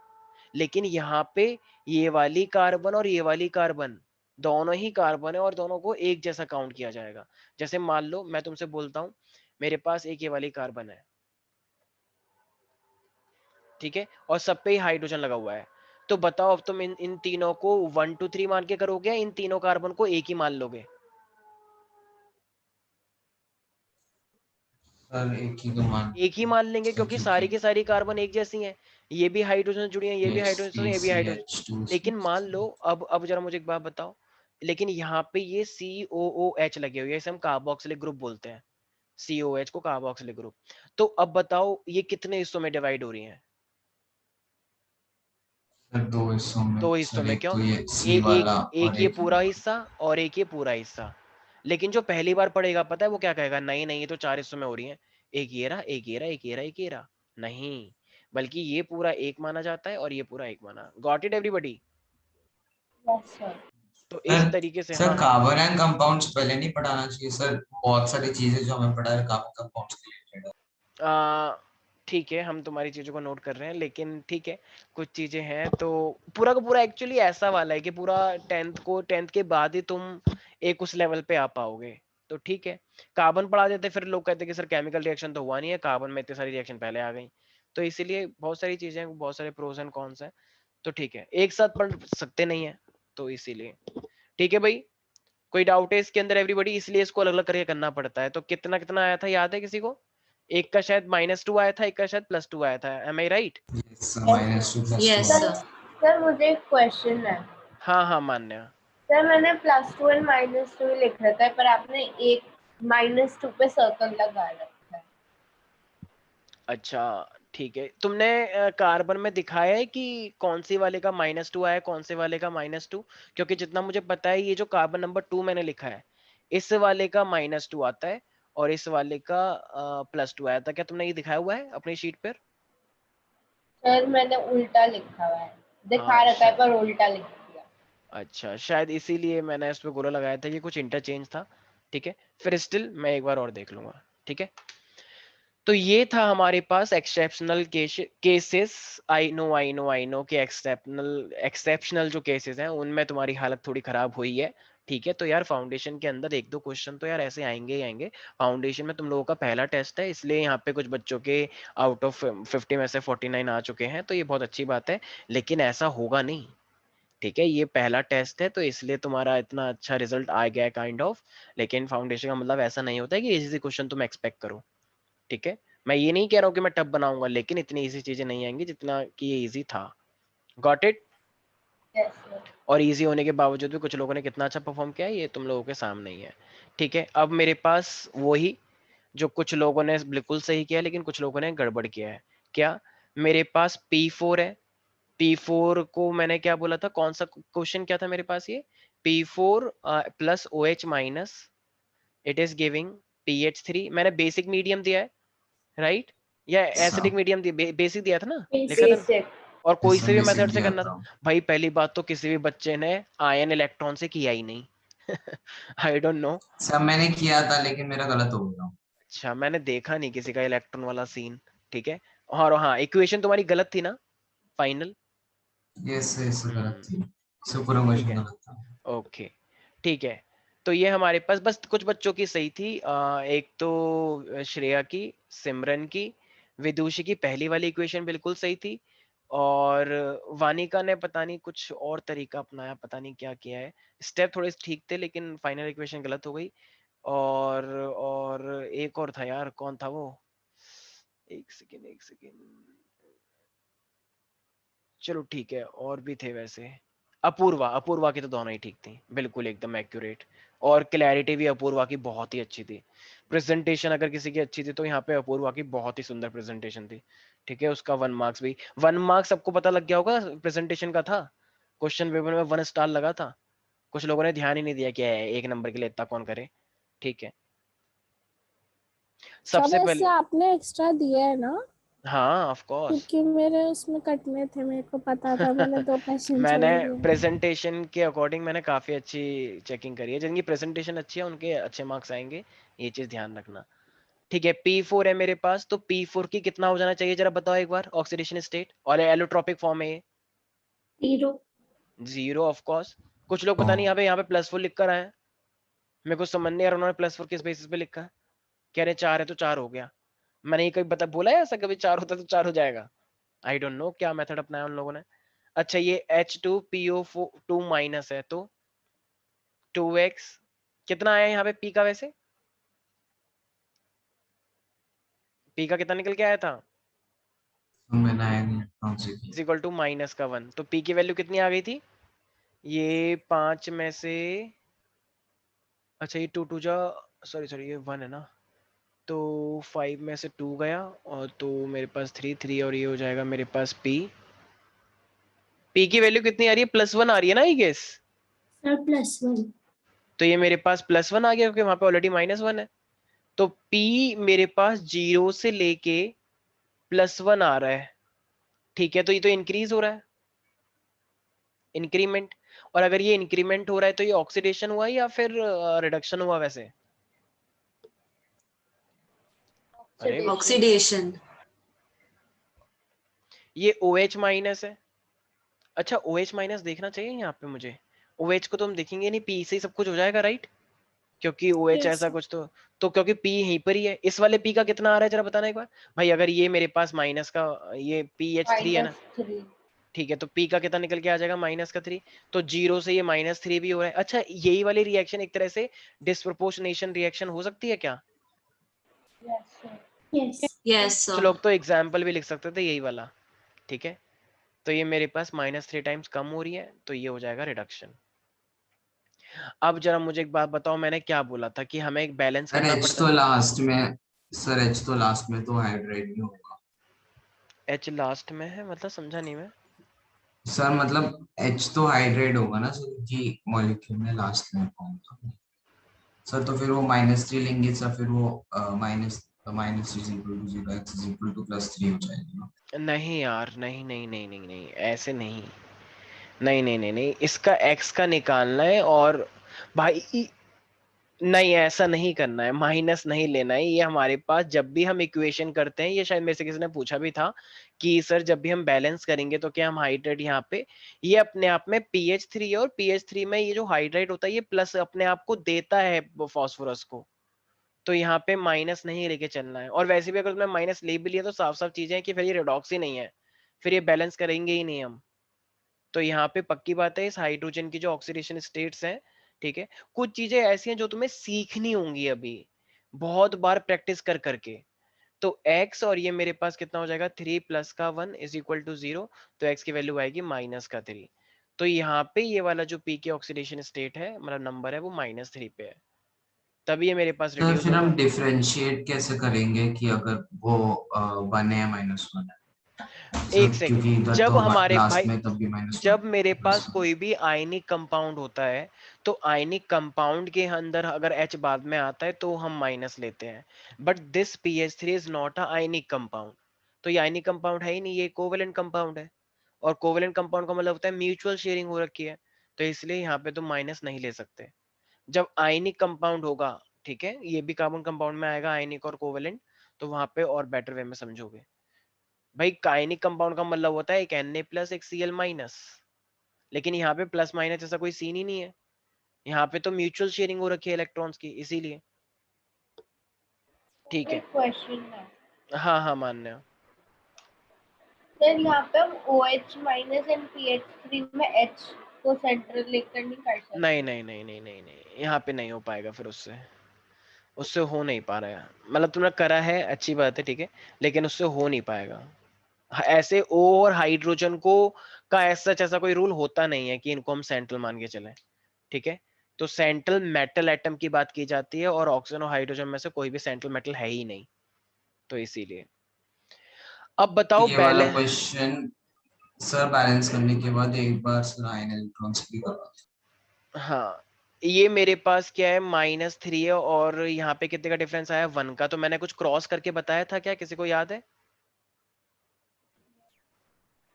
Speaker 1: लेकिन यहाँ पे ये वाली कार्बन और ये वाली कार्बन दोनों ही कार्बन है और दोनों को एक जैसा काउंट किया जाएगा। जैसे मान लो मैं तुमसे बोलता हूँ मेरे पास एक ये वाली कार्बन है, ठीक है, और सब पे ही हाइड्रोजन लगा हुआ है। तो बताओ अब तुम इन इन तीनों को 1 2 3 मान के करोगे या इन तीनों कार्बन को एक ही मान लोगे।
Speaker 3: सर एक ही तो मान
Speaker 1: एक ही मान लेंगे
Speaker 3: सर
Speaker 1: क्योंकि सारी
Speaker 3: क्योंकि
Speaker 1: की सारी कार्बन एक जैसी हैं। ये भी हाइड्रोजन जुड़ी हैं, ये भी हाइड्रोजन से, ये भी हाइड्रोजन। लेकिन मान
Speaker 3: HCH2
Speaker 1: लो अब जरा मुझे एक बात बताओ, लेकिन यहाँ पे ये COOH लगे हुए हैं, इसे हम कार्बोक्सिलिक ग्रुप बोलते हैं, COH को कार्बोक्सिलिक ग्रुप। तो अब बताओ ये कितने हिस्सों में डिवाइड हो रही हैं,
Speaker 3: सर दो हिस्सों में
Speaker 1: 2 हिस्सों
Speaker 3: सर,
Speaker 1: में।
Speaker 3: एक
Speaker 1: क्यों,
Speaker 3: तो ये C
Speaker 1: एक
Speaker 3: वाला
Speaker 1: एक
Speaker 3: और
Speaker 1: ये
Speaker 3: एक
Speaker 1: पूरा हिस्सा और एक ये पूरा हिस्सा। लेकिन जो पहली बार पढ़ेगा पता है वो क्या कहेगा, नहीं नहीं ये तो 4 हिस्सों में हो रही है, एक ये रहा, एक ये रहा, एक ये रहा, एक ये रहा। नहीं, बल्कि ये पूरा एक माना जाता है और ये पूरा एक माना। Got it everybody?
Speaker 4: Yes, sir.
Speaker 1: तो
Speaker 3: सर
Speaker 1: इस तरीके से
Speaker 3: सर
Speaker 1: हाँ हाँ
Speaker 3: कार्बन एंड कंपाउंड्स पहले नहीं पढ़ाना चाहिए सर? बहुत सारी चीजें जो हमें पढ़ा है कार्बन कंपाउंड्स के रिलेटेड।
Speaker 1: ठीक है, हम तुम्हारी चीजों को नोट कर रहे हैं, लेकिन ठीक है कुछ चीजें हैं तो पूरा का पूरा एक्चुअली ऐसा वाला है कि पूरा 10th के बाद ही तुम एक उस लेवल पे आ पाओगे। तो ठीक है, कार्बन पढ़ा देते फिर लोग कहते कि सर केमिकल रिएक्शन तो हुआ नहीं है, कार्बन में इतनी सारी रिएक्शन पहले आ गई। तो इसीलिए बहुत सारी चीजें, बहुत सारे प्रोस एंड कॉन्स हैं। तो ठीक है, एक साथ पढ़ सकते नहीं है, तो इसीलिए ठीक है भाई। कोई डाउट है इसके अंदर एवरीबॉडी? इसलिए इसको अलग अलग करके करना पड़ता है। तो कितना कितना आया था याद है किसी को? एक का शायद -2 आया था, एक का शायद +2 आया था। Am I right?
Speaker 3: Yes -2 +
Speaker 5: yes
Speaker 3: 2।
Speaker 5: Sir.
Speaker 4: Sir मुझे एक क्वेश्चन है।
Speaker 1: हाँ हाँ मान्य।
Speaker 4: सर मैंने +2 और -2 लिख रखा है, पर आपने एक -2 पे सर्कल लगा रखा है।
Speaker 1: अच्छा ठीक है, तुमने कार्बन में दिखाया है कि कौन सी वाले का -2 आया, कौन से वाले का -2? क्योंकि जितना मुझे पता है ये जो कार्बन नंबर 2 मैंने लिखा है, इस वाले का -2 आता है और इस वाले का +2 आया था। क्या तुमने ये दिखाया हुआ है अपनी शीट पर?
Speaker 4: सर मैंने उल्टा लिखा हुआ है, दिखा
Speaker 1: हाँ
Speaker 4: रखा है पर उल्टा लिख दिया।
Speaker 1: अच्छा, शायद इसीलिए मैंने इस पे गोला लगाया था, ये कुछ इंटरचेंज था। ठीक है, फिर स्टिल मैं एक बार और देख लूंगा। ठीक है, तो ये था हमारे पास एक्सेप्शनल केसेस। आई नो कि एक्सेप्शनल जो केसेस हैं उनमें तुम्हारी हालत थोड़ी खराब हुई है। ठीक है, तो यार फाउंडेशन के अंदर एक दो क्वेश्चन तो यार ऐसे आएंगे ही आएंगे। फाउंडेशन में तुम लोगों का पहला टेस्ट है, इसलिए यहाँ पे कुछ बच्चों के आउट ऑफ 50 में से 49 आ चुके हैं, तो ये बहुत अच्छी बात है। लेकिन ऐसा होगा नहीं, ठीक है, ये पहला टेस्ट है तो इसलिए तुम्हारा इतना अच्छा रिजल्ट आ गया है काइंड ऑफ। लेकिन फाउंडेशन का मतलब ऐसा नहीं होता है कि इजी क्वेश्चन तुम एक्सपेक्ट करो। ठीक है, मैं ये नहीं कह रहा हूँ कि मैं टफ बनाऊंगा, लेकिन इतनी इजी चीजें नहीं आएंगी जितना कि ये इजी था। Got it?
Speaker 4: Yes sir.
Speaker 1: और इजी होने के बावजूद भी कुछ लोगों ने कितना अच्छा परफॉर्म किया है ये तुम लोगों के सामने ही है। ठीक है, अब मेरे पास वही जो कुछ लोगों ने बिल्कुल सही किया लेकिन कुछ लोगों ने गड़बड़ किया है। क्या? मेरे पास P4 है। P4 को मैंने क्या बोला था, कौन सा क्वेश्चन क्या था मेरे पास? ये P4 + OH minus it is giving PH3। मैंने बेसिक मीडियम दिया है राइट, या एसिडिक मीडियम दिया? बेसिक दिया था ना, लिखा था ना?
Speaker 4: बेसिक।
Speaker 1: और कोई से भी
Speaker 3: बेसिक
Speaker 1: मेथड से
Speaker 3: दिया
Speaker 1: करना था।
Speaker 3: था।
Speaker 1: भाई पहली बात तो किसी भी बच्चे ने आयन इलेक्ट्रॉन से किया ही नहीं। I don't know.
Speaker 3: सर मैंने किया था लेकिन मेरा गलत हो गया।
Speaker 1: अच्छा, मैंने देखा नहीं किसी का इलेक्ट्रॉन वाला सीन। ठीक है, और हाँ इक्वेशन तुम्हारी गलत थी ना फाइनल?
Speaker 3: यस यस गलत थी,
Speaker 1: ठीक
Speaker 3: सुपरमोशन
Speaker 1: है,
Speaker 3: गलत था।
Speaker 1: ओके ठीक है। तो ये हमारे पास बस कुछ बच्चों की सही थी। एक तो श्रेया की, सिमरन की, विदुषी की पहली वाली इक्वेशन बिल्कुल सही थी, और वानिका ने पता नहीं कुछ और तरीका अपनाया, पता नहीं क्या किया है। स्टेप थोड़े ठीक थे लेकिन फाइनल इक्वेशन गलत हो गई। और एक और था यार, कौन था वो? एक सेकेंड, चलो ठीक है, और भी थे वैसे। अपूर्वा की तो दोनों ही ठीक थी, बिल्कुल एकदम एक्यूरेट। और क्लैरिटी भी अपूर्वा की बहुत ही अच्छी थी। प्रेजेंटेशन अगर किसी की अच्छी थी तो यहाँ पे अपूर्वा की बहुत ही सुंदर प्रेजेंटेशन थी। ठीक है, उसका 1 मार्क्स भी, 1 मार्क्स सबको पता लग गया होगा प्रेजेंटेशन का था। क्वेश्चन पेपर में 1 स्टार लगा था। कुछ लोगों ने ध्यान ही नहीं दिया कि 1 नंबर के लिए इतना कौन करे। ठीक है,
Speaker 8: सब
Speaker 1: सबसे
Speaker 8: ऐसे
Speaker 1: पहले
Speaker 8: आपने एक्स्ट्रा दिया है ना?
Speaker 1: हाँ ऑफ कोर्स।
Speaker 8: क्योंकि मेरे उसमें कटने थे, मेरे को पता था, मैंने 2 क्वेश्चन
Speaker 1: मैंने
Speaker 8: छोड़ दिए।
Speaker 1: प्रेजेंटेशन के अकॉर्डिंग मैंने काफी अच्छी चेकिंग करी है, जिनकी प्रेजेंटेशन अच्छी है उनके अच्छे मार्क्स आएंगे, ये चीज ध्यान रखना। ठीक है, P4 है मेरे पास, तो P4 की कितना हो जाना चाहिए जरा बताओ एक बार, ऑक्सीडेशन स्टेट और एलोट्रोपिक फॉर्म है?
Speaker 8: 0।
Speaker 1: 0 ऑफ कोर्स। कुछ लोग पता नहीं यहाँ पे +4 लिख कर आए हैं। मेरे को समझ नहीं आ रहा उन्होंने +4 किस बेसिस पे लिखा है। कह रहे 4 है तो 4 हो गया। मैंने ये कभी बोला है ऐसा कभी 4 होता तो 4 हो जाएगा? आई डोंट नो क्या मेथड अपनाया उन लोगों ने। अच्छा, ये H2PO2 माइनस है तो 2x कितना आया यहाँ पे P का? वैसे P का कितना निकल के आया था?
Speaker 3: मैंने आया नहीं कौन सी की।
Speaker 1: इज इक्वल टू -1, तो P की वैल्यू कितनी आ गई थी? ये 5 में से, अच्छा ये 2 2 जा, सॉरी ये 1 है ना, तो 5 में से 2 गया और तो मेरे पास 3 और ये हो जाएगा मेरे पास P की वैल्यू कितनी आ रही है? +1 आ रही है ना आई गेस?
Speaker 8: सर +1।
Speaker 1: तो ये मेरे पास +1 आ गया क्योंकि वहां पे ऑलरेडी -1 है। तो P मेरे पास 0 से लेके +1 आ रहा है, ठीक है, तो ये तो इंक्रीज हो रहा है, इंक्रीमेंट। और अगर ये इंक्रीमेंट हो रहा है तो ये ऑक्सीडेशन हुआ या फिर रिडक्शन हुआ वैसे? अरे
Speaker 5: ऑक्सीडेशन।
Speaker 1: ये OH माइनस है। अच्छा OH माइनस देखना चाहिए यहाँ पे मुझे। OH को तो हम देखेंगे नहीं, P से ही सब कुछ हो जाएगा राइट, क्योंकि OH
Speaker 8: Yes,
Speaker 1: ऐसा
Speaker 8: sir.
Speaker 1: कुछ तो क्योंकि P यहीं पर ही है। इस वाले P का कितना आ रहा है जरा बताना एक बार भाई। अगर ये मेरे पास माइनस का ये PH3 है ना,
Speaker 4: -3
Speaker 1: ठीक है, तो P का कितना निकल के आ जाएगा -3। तो 0 से ये -3 भी हो रहा है। अच्छा यही वाली रिएक्शन एक तरह से डिस्प्रोपोर्शनेशन रिएक्शन हो सकती है क्या?
Speaker 4: Yes sir
Speaker 8: Yes.
Speaker 5: यस
Speaker 1: कुछ
Speaker 5: सर।
Speaker 1: लोग तो एग्जाम्पल भी लिख सकते थे यही वाला, ठीक है। तो ये मेरे पास -3 टाइम्स कम हो रही है, तो ये हो जाएगा रिडक्शन। अब जरा मुझे एक बात बताओ, मैंने क्या बोला था कि हमें एक बैलेंस
Speaker 3: सर
Speaker 1: करना
Speaker 3: H
Speaker 1: पड़ता
Speaker 3: तो
Speaker 1: है।
Speaker 3: लास्ट में, सर H तो लास्ट में तो हाइड्रेट नहीं होगा
Speaker 1: H लास्ट में है मतलब समझा नहीं मैं।
Speaker 3: सर, मतलब H तो हाइड्रेट होगा ना सर, कि मॉलिक्यूल में लास्ट में फॉर्म होगा सर, तो फिर वो -3 लेंगे सर, फिर वो minus is equal to 0, x is equal to +3 हो जाएगी ना।
Speaker 1: नहीं यार, नहीं नहीं नहीं नहीं नहीं ऐसे नहीं, नहीं नहीं नहीं नहीं, इसका x का निकालना है और भाई नहीं ऐसा नहीं करना है, माइनस नहीं लेना है। ये हमारे पास जब भी हम इक्वेशन करते हैं, ये शायद मेरे से किसी ने पूछा भी था कि सर जब भी हम बैलेंस करेंगे तो क्या हम हाइड्रेट यहाँ पे, ये अपने आप में PH3 और PH3 में ये जो हाइड्रेट होता है ये प्लस अपने आप को देता है फॉस्फोरस को, तो यहाँ पे माइनस नहीं लेके चलना है। और वैसे भी अगर तुमने माइनस ले भी लिया तो साफ साफ चीजें हैं कि फिर ये रेडॉक्स ही नहीं है, फिर ये बैलेंस करेंगे ही नहीं हम। तो यहाँ पे पक्की बात है इस हाइड्रोजन की जो ऑक्सीडेशन स्टेट्स हैं, ठीक है, कुछ चीजें ऐसी हैं जो तुम्हें सीखनी होंगी अभी बहुत बार प्रैक्टिस कर करके। तो x और ये मेरे पास कितना हो जाएगा 3 प्लस का 1 इज इक्वल टू 0, तो x की वैल्यू आएगी -3। तो यहाँ पे ये वाला जो p की ऑक्सीडेशन स्टेट है मतलब नंबर है वो -3 पे है, तभी ये मेरे पास
Speaker 3: सर
Speaker 1: रिड्यूस
Speaker 3: फिर हम
Speaker 1: होगा।
Speaker 3: डिफरेंशिएट कैसे करेंगे कि अगर वो 1 है या -1 है
Speaker 1: एक
Speaker 3: सर,
Speaker 1: सेकंड,
Speaker 3: क्योंकि इधर
Speaker 1: जब
Speaker 3: तो
Speaker 1: हमारे
Speaker 3: लास्ट
Speaker 1: भाई
Speaker 3: में तब भी -1
Speaker 1: जब मेरे पास
Speaker 3: +1।
Speaker 1: कोई भी आयनिक कंपाउंड होता है तो आयनिक कंपाउंड के अंदर अगर H बाद में आता है तो हम माइनस लेते हैं, but this PH3 is not a ionic compound. तो ये आयनिक कंपाउंड है ही नहीं, ये कोवेलेंट कंपाउंड है, और कोवेलेंट कंपाउंड का मतलब होता है म्यूचुअल शेयरिंग हो रखी है, तो इसलिए यहाँ पे तो माइनस नहीं ले सकते। जब आयनिक कंपाउंड होगा, ठीक है, ये भी कार्बन कंपाउंड में आएगा आयनिक और कोवेलेंट, तो वहां पे और बेटर वे में समझोगे। भाई आयनिक कंपाउंड का मतलब होता है एक Na प्लस एक Cl-, लेकिन यहाँ पे प्लस माइनस ऐसा कोई सीन ही नहीं है, यहाँ पे तो म्यूचुअल शेयरिंग हो रखी है इलेक्ट्रॉन्स की, इसीलिए। ठीक है,
Speaker 4: एक क्वेश्चन है
Speaker 1: हाँ हाँ मान्य है।
Speaker 4: सर यहाँ पे हम OH माइनस एंड PH3 में H को सेंट्रल लेकर नहीं कर सकते
Speaker 1: नहीं नहीं नहीं नहीं नहीं नहीं, यहाँ पे नहीं हो पाएगा, फिर उससे उससे हो नहीं पा रहा है, मतलब तुमने करा है अच्छी बात है, ठीक है, लेकिन उससे हो नहीं पाएगा। ऐसे O और हाइड्रोजन को का ऐसा कोई रूल होता नहीं है कि इनको हम सेंट्रल मान के चलें, ठीक है। तो सेंट्रल मेटल एटम की बात की जाती है और ऑक्सीजन और हाइड्रोजन में से कोई भी सेंट्रल मेटल है ही नहीं, तो इसीलिए। अब बताओ
Speaker 3: ये वाला
Speaker 1: बैलेंस।
Speaker 3: क्वेश्चन सर बैलेंस करने के बाद एक बार सर आयन इलेक्ट्रॉन्स भी करवा।
Speaker 1: हाँ ये मेरे पास क्या है -3 है और यहाँ पे कितने का डिफरेंस आया 1 का, तो मैंने कुछ क्रॉस करके बताया था क्या, किसी को याद है?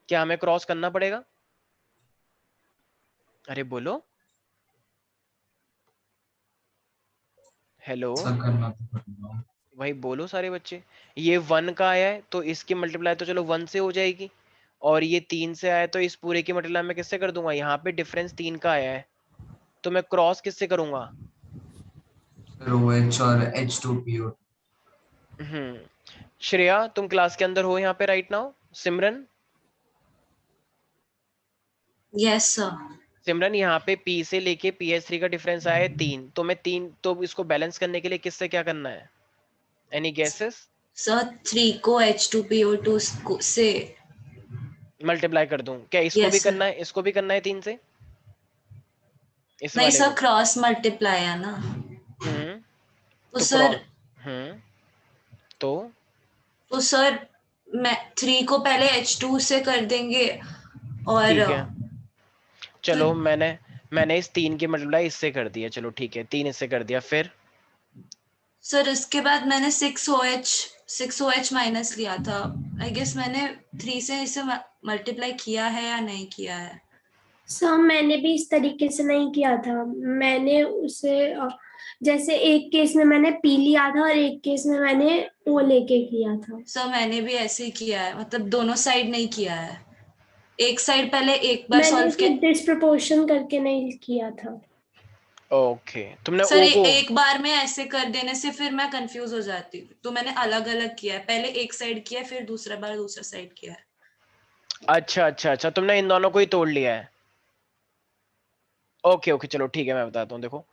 Speaker 1: क्या हमें क्रॉस करना पड़ेगा? अरे बोलो, हेलो
Speaker 3: सर करना तो पड़ेगा।
Speaker 1: भाई बोलो सारे बच्चे। ये 1 का आया है तो इसकी मल्टीप्लाई तो चलो 1 से हो जाएगी, और ये 3 से आया तो इस पूरे की मल्टीप्लाई मैं किससे कर दूंगा, यहाँ पे डिफरेंस 3 का आया है तो मैं क्रॉस किससे करूंगा?
Speaker 3: सर OH और H2PO।
Speaker 1: श्रेया तुम क्लास के अंदर हो यहाँ पे राइट नाउ? सिमरन,
Speaker 5: यस सर।
Speaker 1: सिमरन यहाँ पे P से लेके PH3 का डिफरेंस आया है 3, तो मैं 3 तो इसको बैलेंस करने के लिए किससे क्या करना है? Any guesses?
Speaker 5: सर 3 को H2PO2 से
Speaker 1: मल्टीप्लाई कर दूं क्या? इसको
Speaker 5: यस
Speaker 1: भी
Speaker 5: सर।
Speaker 1: करना है, इसको भी करना है 3 से, इस
Speaker 5: नहीं
Speaker 1: वाले
Speaker 5: सर
Speaker 1: को?
Speaker 5: क्रॉस मल्टीप्लाई है ना,
Speaker 1: हम्म
Speaker 5: तो
Speaker 1: तो
Speaker 5: सर
Speaker 1: तो
Speaker 5: तो सर मैं 3 को पहले H2 से कर देंगे और
Speaker 1: ठीक है,
Speaker 5: तो
Speaker 1: चलो मैंने मैंने इस 3 के मल्टीप्लाई इससे कर दिया, चलो ठीक है 3 इससे कर दिया, फिर
Speaker 5: सर उसके बाद मैंने 6OH माइनस लिया था। आई गेस मैंने 3 से इसे मल्टीप्लाई किया है या नहीं किया है।
Speaker 8: सर मैंने भी इस तरीके से नहीं किया था, मैंने उसे जैसे एक केस में मैंने पी लिया था और एक केस में मैंने ओ लेके किया था।
Speaker 5: सर मैंने भी ऐसे ही किया है, मतलब दोनों साइड नहीं किया है। एक साइड पहले एक बार
Speaker 8: मैंने
Speaker 5: सॉल्व
Speaker 8: इसे
Speaker 5: किया।
Speaker 8: डिस्प्रपोर्शन करके नहीं किया था।
Speaker 1: ओके तुमने
Speaker 5: सर
Speaker 1: ओ को
Speaker 5: एक बार में ऐसे कर देने से फिर मैं कंफ्यूज हो जाती हूँ, तो मैंने अलग अलग किया है, पहले एक साइड किया फिर दूसरा बार दूसरा साइड किया है।
Speaker 1: अच्छा अच्छा अच्छा, तुमने इन दोनों को ही तोड़ लिया है। ओके ओके चलो ठीक है, मैं बताता हूँ। देखो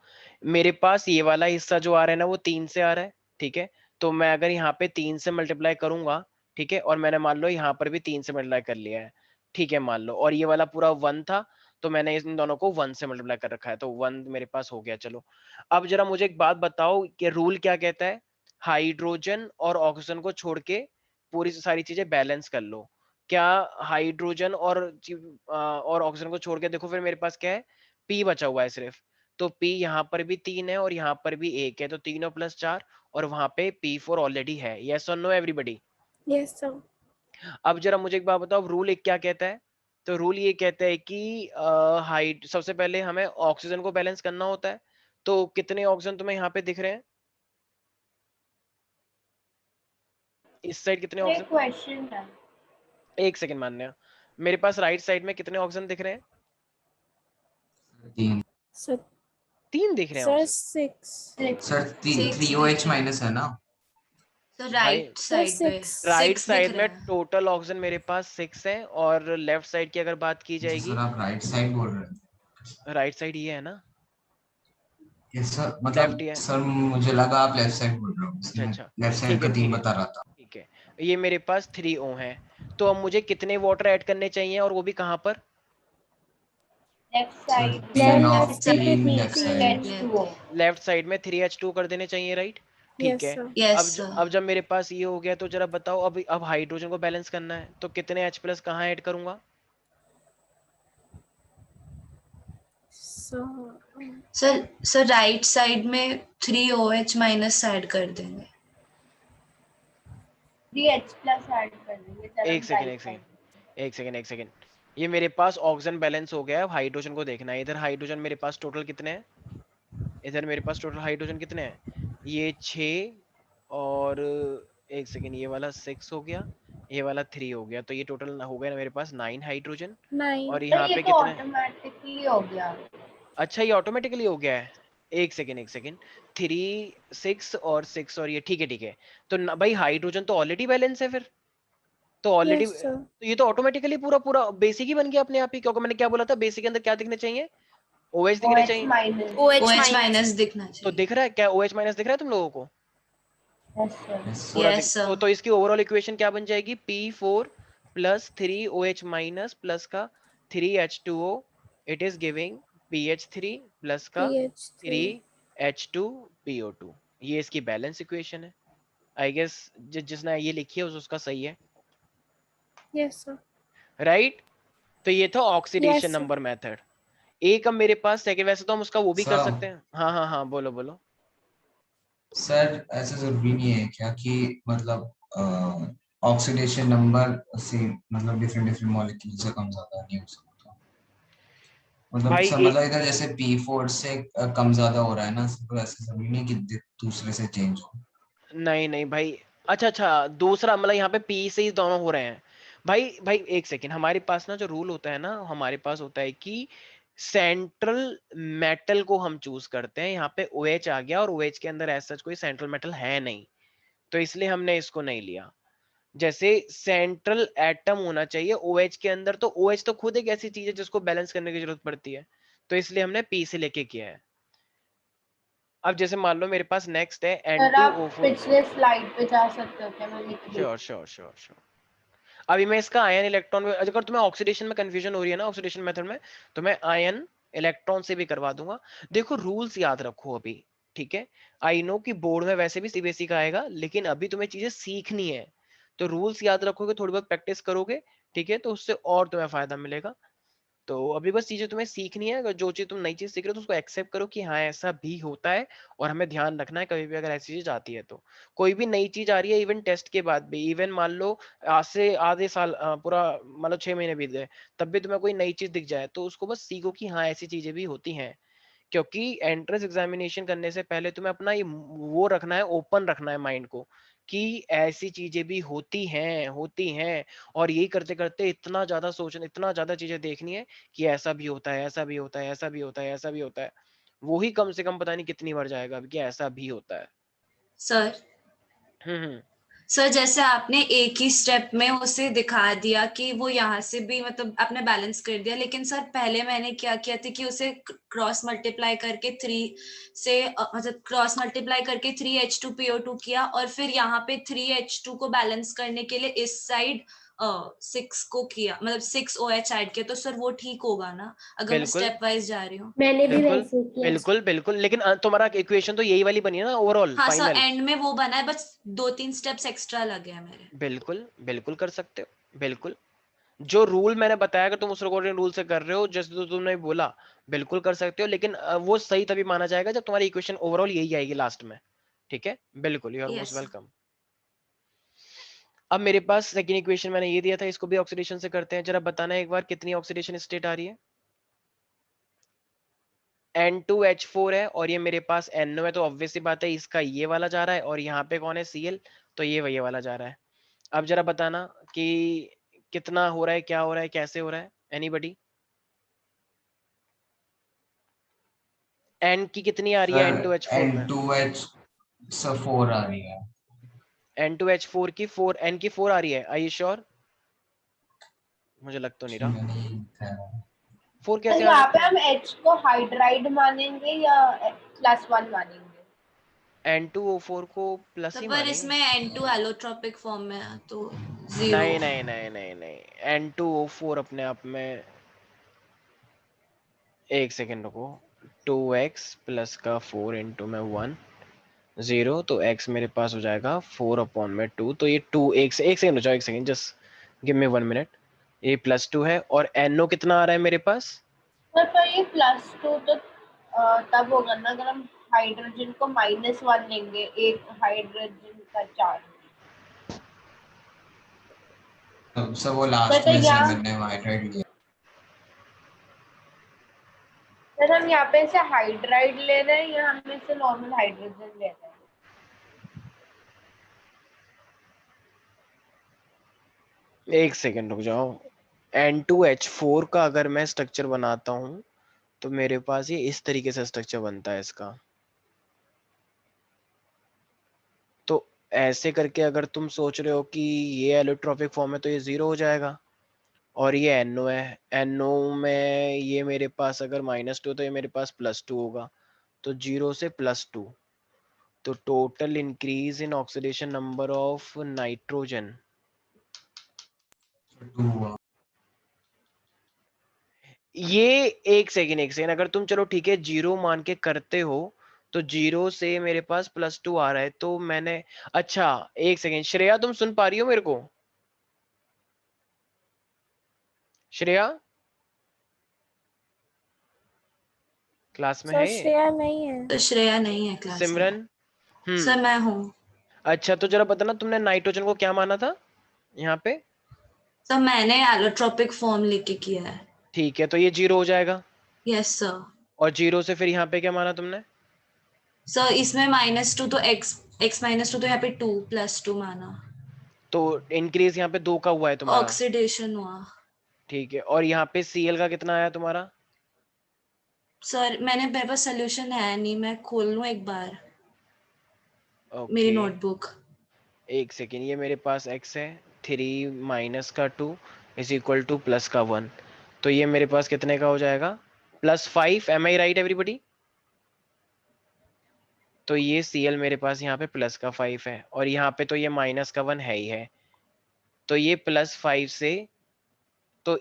Speaker 1: मेरे पास ये वाला हिस्सा जो आ रहा है ना वो 3 से आ रहा है, ठीक है। तो मैं अगर यहाँ पे 3 से मल्टीप्लाई करूंगा, ठीक है, और मैंने मान लो यहाँ पर भी 3 से मल्टीप्लाई कर लिया है, ठीक है मान लो, और ये वाला पूरा 1 था, तो मैंने इन दोनों को 1 से मल्टीप्लाई कर रखा है, तो 1 मेरे पास हो गया। चलो अब जरा मुझे एक बात बताओ कि रूल क्या कहता है, हाइड्रोजन और ऑक्सीजन को छोड़ के पूरी सारी चीजें बैलेंस कर लो। क्या हाइड्रोजन और ऑक्सीजन को छोड़ के देखो, फिर मेरे पास क्या है, पी बचा हुआ है सिर्फ। तो पी यहाँ पर भी 3 है और यहाँ पर भी 1 है, तो 3 और प्लस 4, और वहां पे P4 ऑलरेडी है। यस और नो एवरीबॉडी?
Speaker 8: Yes sir.
Speaker 1: अब जरा मुझे एक बात बताओ, रूल एक क्या कहता है? तो रूल ये कहता है कि हाइट सबसे पहले हमें ऑक्सीजन को बैलेंस करना होता है। तो कितने ऑक्सीजन तुम्हें यहाँ पे दिख रहे हैं इस साइड, कितने
Speaker 4: एक
Speaker 1: ऑक्सीजन?
Speaker 4: क्वेश्चन है।
Speaker 1: एक सेकंड मान्य, मेरे पास राइट साइड में कितने ऑक्सीजन दिख रहे हैं?
Speaker 3: 3
Speaker 8: सर
Speaker 1: 3 दिख रहे हैं
Speaker 8: sir
Speaker 1: oxygen.
Speaker 8: 6।
Speaker 3: Sir 3
Speaker 5: Six
Speaker 3: 3OH minus है ना?
Speaker 5: तो
Speaker 1: भाई
Speaker 5: राइट साइड पे
Speaker 8: six।
Speaker 1: राइट
Speaker 5: 6 दिख
Speaker 1: साइड में
Speaker 5: रहा है।
Speaker 1: टोटल ऑक्सीजन मेरे पास 6 है, और लेफ्ट साइड की अगर बात की
Speaker 3: अच्छा
Speaker 1: जाएगी,
Speaker 3: सर आप राइट साइड बोल रहे हैं?
Speaker 1: राइट साइड ये है ना,
Speaker 3: यस सर,
Speaker 1: लेफ्ट
Speaker 3: मतलब
Speaker 1: ही है।
Speaker 3: सर मुझे लगा आप लेफ्ट साइड बोल रहे हो,
Speaker 1: अच्छा
Speaker 3: इसलिए
Speaker 1: अच्छा,
Speaker 3: लेफ्ट साइड
Speaker 1: ठीक है
Speaker 3: का 3
Speaker 1: ठीक है
Speaker 3: बता रहा था।
Speaker 1: ठीक है। ये मेरे पास 3O है, तो अब मुझे कितने वाटर ऐड करने चाहिए, और वो भी कहाँ पर?
Speaker 4: लेफ्ट
Speaker 3: सर
Speaker 4: साइड
Speaker 3: तीन
Speaker 4: में
Speaker 3: ऑफ
Speaker 8: लेफ्ट साइड पे
Speaker 3: 3 left side.
Speaker 4: H2O।
Speaker 1: Left side में 3H2 कर देने चाहिए, राइट? ठीक
Speaker 8: यस
Speaker 1: है।
Speaker 8: सर।
Speaker 5: यस
Speaker 1: अब
Speaker 5: सर।
Speaker 1: अब जब मेरे पास ये हो गया, तो जरा बताओ अब हाइड्रोजन को बैलेंस करना है, तो कितने H प्लस कहाँ ऐड करूंगा?
Speaker 5: सर राइट साइड में 3OH माइनस ऐड कर देंगे।
Speaker 4: 3H प्लस ऐड कर देंगे। चलो
Speaker 1: एक सेकेंड
Speaker 4: right
Speaker 1: एक सेकेंड
Speaker 4: side।
Speaker 1: एक सेकेंड एक सेकेंड, ये मेरे पास ऑक्सीजन बैलेंस हो गया है। अब हाइड्रोजन को देखना है। इधर हाइड्रोजन मेरे पास टोटल कितने हैं, इधर मेरे पास टोटल हाइड्रोजन कितने हैं, ये 6, और एक सेकेंड, ये वाला 6 हो गया, ये वाला 3 हो गया, तो ये टोटल हो गया ना मेरे पास 9 हाइड्रोजन।
Speaker 8: 9।
Speaker 1: और
Speaker 4: तो
Speaker 1: यहाँ
Speaker 4: ये
Speaker 1: पे
Speaker 4: तो
Speaker 1: कितने?
Speaker 4: ऑटोमेटिकली हो गया।
Speaker 1: अच्छा ये ऑटोमेटिकली हो गया है। एक सेकेंड 3 6 और 6, और ये ठीक है ठीक है। तो भाई हाइड्रोजन तो ऑलरेडी बैलेंस है फिर, तो ऑलरेडी,
Speaker 8: यस सर।
Speaker 1: तो ये तो ऑटोमेटिकली पूरा पूरा बेसिक ही बन गया अपने आप ही, क्योंकि मैंने क्या बोला था, बेसिक के अंदर क्या दिखने चाहिए, OH दिखने
Speaker 4: OH
Speaker 1: चाहिए।
Speaker 4: माइनस।
Speaker 5: OH माइनस दिखना
Speaker 1: तो
Speaker 5: चाहिए।
Speaker 1: दिख रहा है क्या, OH माइनस दिख रहा है तुम लोगों को?
Speaker 4: Yes sir.
Speaker 3: यस
Speaker 1: पूरा
Speaker 5: यस सर।
Speaker 1: तो इसकी ओवरऑल इक्वेशन क्या बन जाएगी, P4 plus 3OH minus plus का 3H2O, it is giving PH3 plus का
Speaker 8: PH3।
Speaker 1: 3H2PO2। ये इसकी बैलेंस इक्वेशन है। आई गेस जिसने ये लिखी है उसका सही है,
Speaker 8: यस सर।
Speaker 1: राइट? तो ये था oxidation
Speaker 8: yes sir.
Speaker 1: Number method. एक अब मेरे पास सेकंड, वैसे तो हम उसका वो भी कर
Speaker 3: सर
Speaker 1: सकते हैं। हाँ हाँ हाँ बोलो बोलो।
Speaker 3: सर ऐसा जरूरी नहीं है क्या कि मतलब ऑक्सीडेशन नंबर से मतलब डिफरेंट डिफरेंट मॉलिक्यूल से कम ज्यादा नहीं हो सकता? मतलब
Speaker 1: भाई
Speaker 3: सर मतलब इधर जैसे P4 से कम ज्यादा हो रहा है ना, तो ऐसा जरूरी नहीं कि दूसरे से चेंज हो।
Speaker 1: नहीं नहीं भाई, अच्छा अच्छा, दूसरा मतलब यहाँ पे पी से ही दोनों हो रहे हैं। भाई भाई एक सेकेंड, हमारे पास ना जो रूल होता है ना, हमारे पास होता है कि सेंट्रल मेटल को हम चूज करते हैं। यहाँ पे OH आ गया, और OH के अंदर ऐसा कोई सेंट्रल मेटल है नहीं, तो इसलिए हमने इसको नहीं लिया। जैसे सेंट्रल एटम होना चाहिए OH के अंदर, तो OH तो खुद एक ऐसी चीज है जिसको बैलेंस करने की जरूरत पड़ती है, तो इसलिए हमने P से लेके किया है। अब जैसे मान लो मेरे पास नेक्स्ट है
Speaker 4: सर आप
Speaker 1: N2O4।
Speaker 4: पिछले स्लाइड पे जा सकते हो क्या? मैं लिख रही हूँ।
Speaker 1: श्योर। अभी मैं इसका आयन इलेक्ट्रॉन में, अगर तुम्हें ऑक्सीडेशन में कंफ्यूजन हो रही है ना, ऑक्सीडेशन मेथड में, तो मैं आयन इलेक्ट्रॉन से भी करवा दूंगा। देखो रूल्स याद रखो अभी, ठीक है? आई नो कि बोर्ड में वैसे भी सीबीएसई का आएगा, लेकिन अभी तुम्हें चीजें सीखनी है, तो रूल्स याद रखोगे, थोड़ी बहुत प्रैक्टिस करोगे, ठीक है, तो उससे और तुम्हें फायदा मिलेगा। तो अभी बस चीजें तुम्हें सीखनी है, अगर जो चीज तुम नई चीज सीख रहे हो तो उसको एक्सेप्ट करो कि हाँ ऐसा भी होता है, और हमें ध्यान रखना है कभी भी अगर ऐसी चीज आती है तो। कोई भी नई चीज आ रही है इवन टेस्ट के बाद भी, इवन मान लो आज से आधे साल पूरा मान लो 6 महीने बीत गए, तब भी तुम्हें कोई नई चीज दिख जाए तो उसको बस सीखो कि हाँ ऐसी चीजें भी होती हैं। क्योंकि एंट्रेंस एग्जामिनेशन करने से पहले तुम्हें अपना ये वो रखना है, ओपन रखना है माइंड को कि ऐसी चीजें भी होती हैं। और यही करते करते इतना ज्यादा सोचना, इतना ज्यादा चीजें देखनी है कि ऐसा भी होता है, ऐसा भी होता है, ऐसा भी होता है, ऐसा भी होता है। वो ही कम से कम पता नहीं कितनी बार जाएगा अब कि ऐसा भी होता है।
Speaker 5: सर
Speaker 1: हम्म।
Speaker 5: सर जैसे आपने एक ही स्टेप में उसे दिखा दिया कि वो यहाँ से भी मतलब आपने बैलेंस कर दिया, लेकिन सर पहले मैंने क्या किया था कि उसे क्रॉस मल्टीप्लाई करके 3 से मतलब क्रॉस मल्टीप्लाई करके 3H2PO2 किया, और फिर यहाँ पे 3H2 को बैलेंस करने के लिए इस साइड 6 को किया, मतलब 6OH ऐड किया। तो सर वो ठीक होगा ना अगर मैं
Speaker 1: बिल्कुल
Speaker 5: स्टेप वाइज जा रही हूँ?
Speaker 8: मैंने भी
Speaker 1: बिल्कुल
Speaker 8: वैसे ही किया।
Speaker 1: बिल्कुल बिल्कुल, लेकिन तुम्हारा इक्वेशन तो यही वाली बनी है ना ओवरऑल
Speaker 5: हाँ सर,
Speaker 1: फाइनल।
Speaker 5: एंड में वो बना है, बस 2-3 स्टेप्स एक्स्ट्रा लगे हैं मेरे।
Speaker 1: बिल्कुल बिल्कुल कर सकते हो, बिल्कुल। जो रूल मैंने बताया अगर तुम उस अकॉर्डिंग रूल से कर रहे हो जैसे तो तुमने बोला, बिल्कुल कर सकते हो, लेकिन वो सही तभी माना जाएगा जब तुम्हारी इक्वेशन ओवरऑल यही आएगी लास्ट में। ठीक है, बिल्कुल, you are most
Speaker 5: yes sir.
Speaker 1: Welcome. अब मेरे पास सेकंड इक्वेशन मैंने ये दिया था, इसको भी ऑक्सीडेशन से करते हैं। जरा बताना एक बार कितनी ऑक्सीडेशन स्टेट आ रही है। N2H4 है और ये मेरे पास NO है, तो ऑब्वियस सी बात है इसका ये वाला जा रहा है, और यहाँ पे कौन है Cl, तो ये वाला जा रहा है। अब जरा बताना कि कितना हो रहा है, क्या हो रहा है, कैसे हो रहा है, एनीबडी। N की कितनी आ रही है
Speaker 3: सर
Speaker 1: N2H4 में?
Speaker 3: N2H सर 4 आ रही है।
Speaker 1: N2H4 की 4, N की 4 आ रही है, आर यू श्योर? मुझे लग तो नहीं रहा।
Speaker 3: मैंने ये लिखा है।
Speaker 1: 4
Speaker 4: तो
Speaker 1: कैसे आ
Speaker 4: यहाँ पे
Speaker 1: सकती है?
Speaker 4: हम H को हाइड्राइड मानेंगे या +1 मानेंगे?
Speaker 1: N2O4 को प्लस
Speaker 5: तो
Speaker 1: ही
Speaker 5: पर
Speaker 1: मानेंगे।
Speaker 5: इसमें N2 एलोट्रोपिक फॉर्म में है तो 0।
Speaker 1: नहीं नहीं नहीं नहीं नहीं, N2O4 अपने आप में, एक सेकेंड रुको, 2x प्लस का 4 इंटू में 1 0, तो x मेरे पास हो जाएगा 4/2, तो ये 2, एक सेकेंड हो जाओ, एक second, just give me 1 minute. ये +2 है, और NO कितना आ रहा है मेरे पास?
Speaker 4: तो ये +2 तो तब होगा ना अगर हम हाइड्रोजन को -1 लेंगे, एक हाइड्रोजन का चार्ज।
Speaker 3: तो सर वो लास्ट
Speaker 4: तो
Speaker 3: में से
Speaker 4: यहाँ
Speaker 3: मैंने हाइड्राइड लिया।
Speaker 4: सर हम यहाँ पे से हाइड्राइड ले रहे हैं या हम इससे नॉर्मल हाइड्रोजन ले रहे हैं?
Speaker 1: एक सेकेंड रुक जाओ। N2H4 का अगर मैं स्ट्रक्चर बनाता हूँ तो मेरे पास ये इस तरीके से स्ट्रक्चर बनता है इसका। तो ऐसे करके अगर तुम सोच रहे हो कि ये एलोट्रोपिक फॉर्म है तो ये 0 हो जाएगा, और ये NO है, NO में ये मेरे पास अगर -2 तो ये मेरे पास +2 होगा, तो 0 से +2, तो total increase in oxidation number of nitrogen.
Speaker 3: 2
Speaker 1: ये एक सेकेंड, अगर तुम चलो ठीक है 0 मान के करते हो तो 0 से मेरे पास +2 आ रहा है, तो मैंने, अच्छा एक सेकेंड, श्रेया तुम सुन पा रही हो मेरे को? श्रेया क्लास में
Speaker 8: सर
Speaker 1: है ये?
Speaker 8: श्रेया नहीं है।
Speaker 5: तो श्रेया नहीं है क्लास में।
Speaker 1: सिमरन?
Speaker 5: सर मैं हूँ।
Speaker 1: अच्छा, तो जरा बताना तुमने नाइट्रोजन को क्या माना था यहाँ पे?
Speaker 5: सर मैंने एलोट्रोपिक फॉर्म लेके किया है।
Speaker 1: ठीक है, तो ये 0 हो जाएगा,
Speaker 5: यस सर।
Speaker 1: और 0 से फिर यहाँ पे क्या माना तुमने?
Speaker 5: सर इसमें -2 तो x -2 तो यहाँ पे 2 +2 माना,
Speaker 1: तो इंक्रीज यहाँ पे 2 का हुआ है तुम्हारा।
Speaker 5: ऑक्सीडेशन हुआ।
Speaker 1: ठीक है, और यहाँ पे Cl का कितना आया तुम्हारा?
Speaker 5: सर मेरे पास सोल्यूशन है नहीं, मैं खोल लूँ एक बार मेरी
Speaker 1: ओके,
Speaker 5: नोटबुक।
Speaker 1: एक सेकेंड, ये मेरे पास x है, 3 माइनस का 2 इज इक्वल टू प्लस का 1, तो ये मेरे पास कितने का हो जाएगा? +5, एम आई राइट एवरीबडी? तो ये Cl मेरे पास यहाँ पे +5 है, और यहाँ पे तो ये -1 है ही है, तो ये +5 से, तो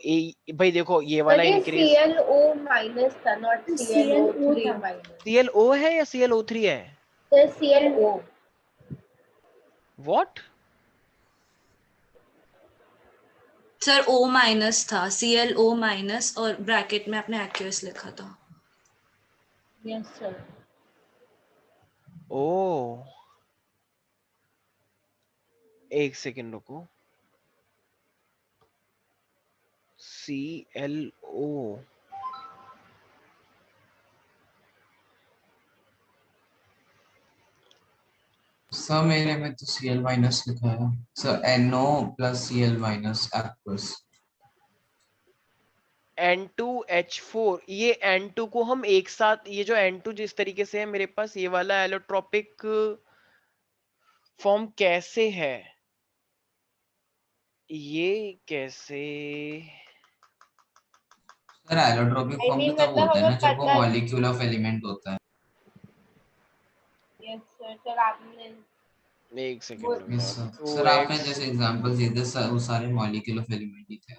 Speaker 1: भाई देखो ये वाला
Speaker 4: बट ये
Speaker 1: इंक्रीज,
Speaker 4: ClO- था, नॉट
Speaker 8: ClO
Speaker 4: ClO3
Speaker 8: था।
Speaker 4: -।
Speaker 1: ClO है या ClO3 है?
Speaker 4: तो ClO।
Speaker 1: What?
Speaker 5: Sir O minus था, ClO माइनस, और ब्रैकेट में आपने aqueous लिखा था।
Speaker 4: Yes sir.
Speaker 1: ओ एक सेकेंड रुको, ClO
Speaker 3: सर मेरे में तो Cl माइनस लिखा है sir, NO plus Cl minus aqueous.
Speaker 1: N2H4, ये N2 को हम एक साथ, ये जो N2 जिस तरीके से है मेरे पास, ये वाला एलोट्रोपिक फॉर्म कैसे है, ये कैसे?
Speaker 3: Sir allotropic
Speaker 4: I
Speaker 3: form
Speaker 4: mean,
Speaker 3: तो तब
Speaker 4: मतलब
Speaker 3: होता है ना
Speaker 4: हमें
Speaker 3: जब वो
Speaker 4: पता है।
Speaker 3: मॉलिक्यूल ऑफ एलिमेंट होता है।
Speaker 4: Yes sir. सर आपने
Speaker 1: एक सेकेंड
Speaker 4: वो
Speaker 3: यस
Speaker 1: रुको,
Speaker 3: सर।
Speaker 1: टू
Speaker 3: सर आपने
Speaker 1: एक्स
Speaker 3: जैसे एग्जांपल दिए थे सर, वो सारे मॉलिक्यूल ऑफ एलिमेंट ही थे।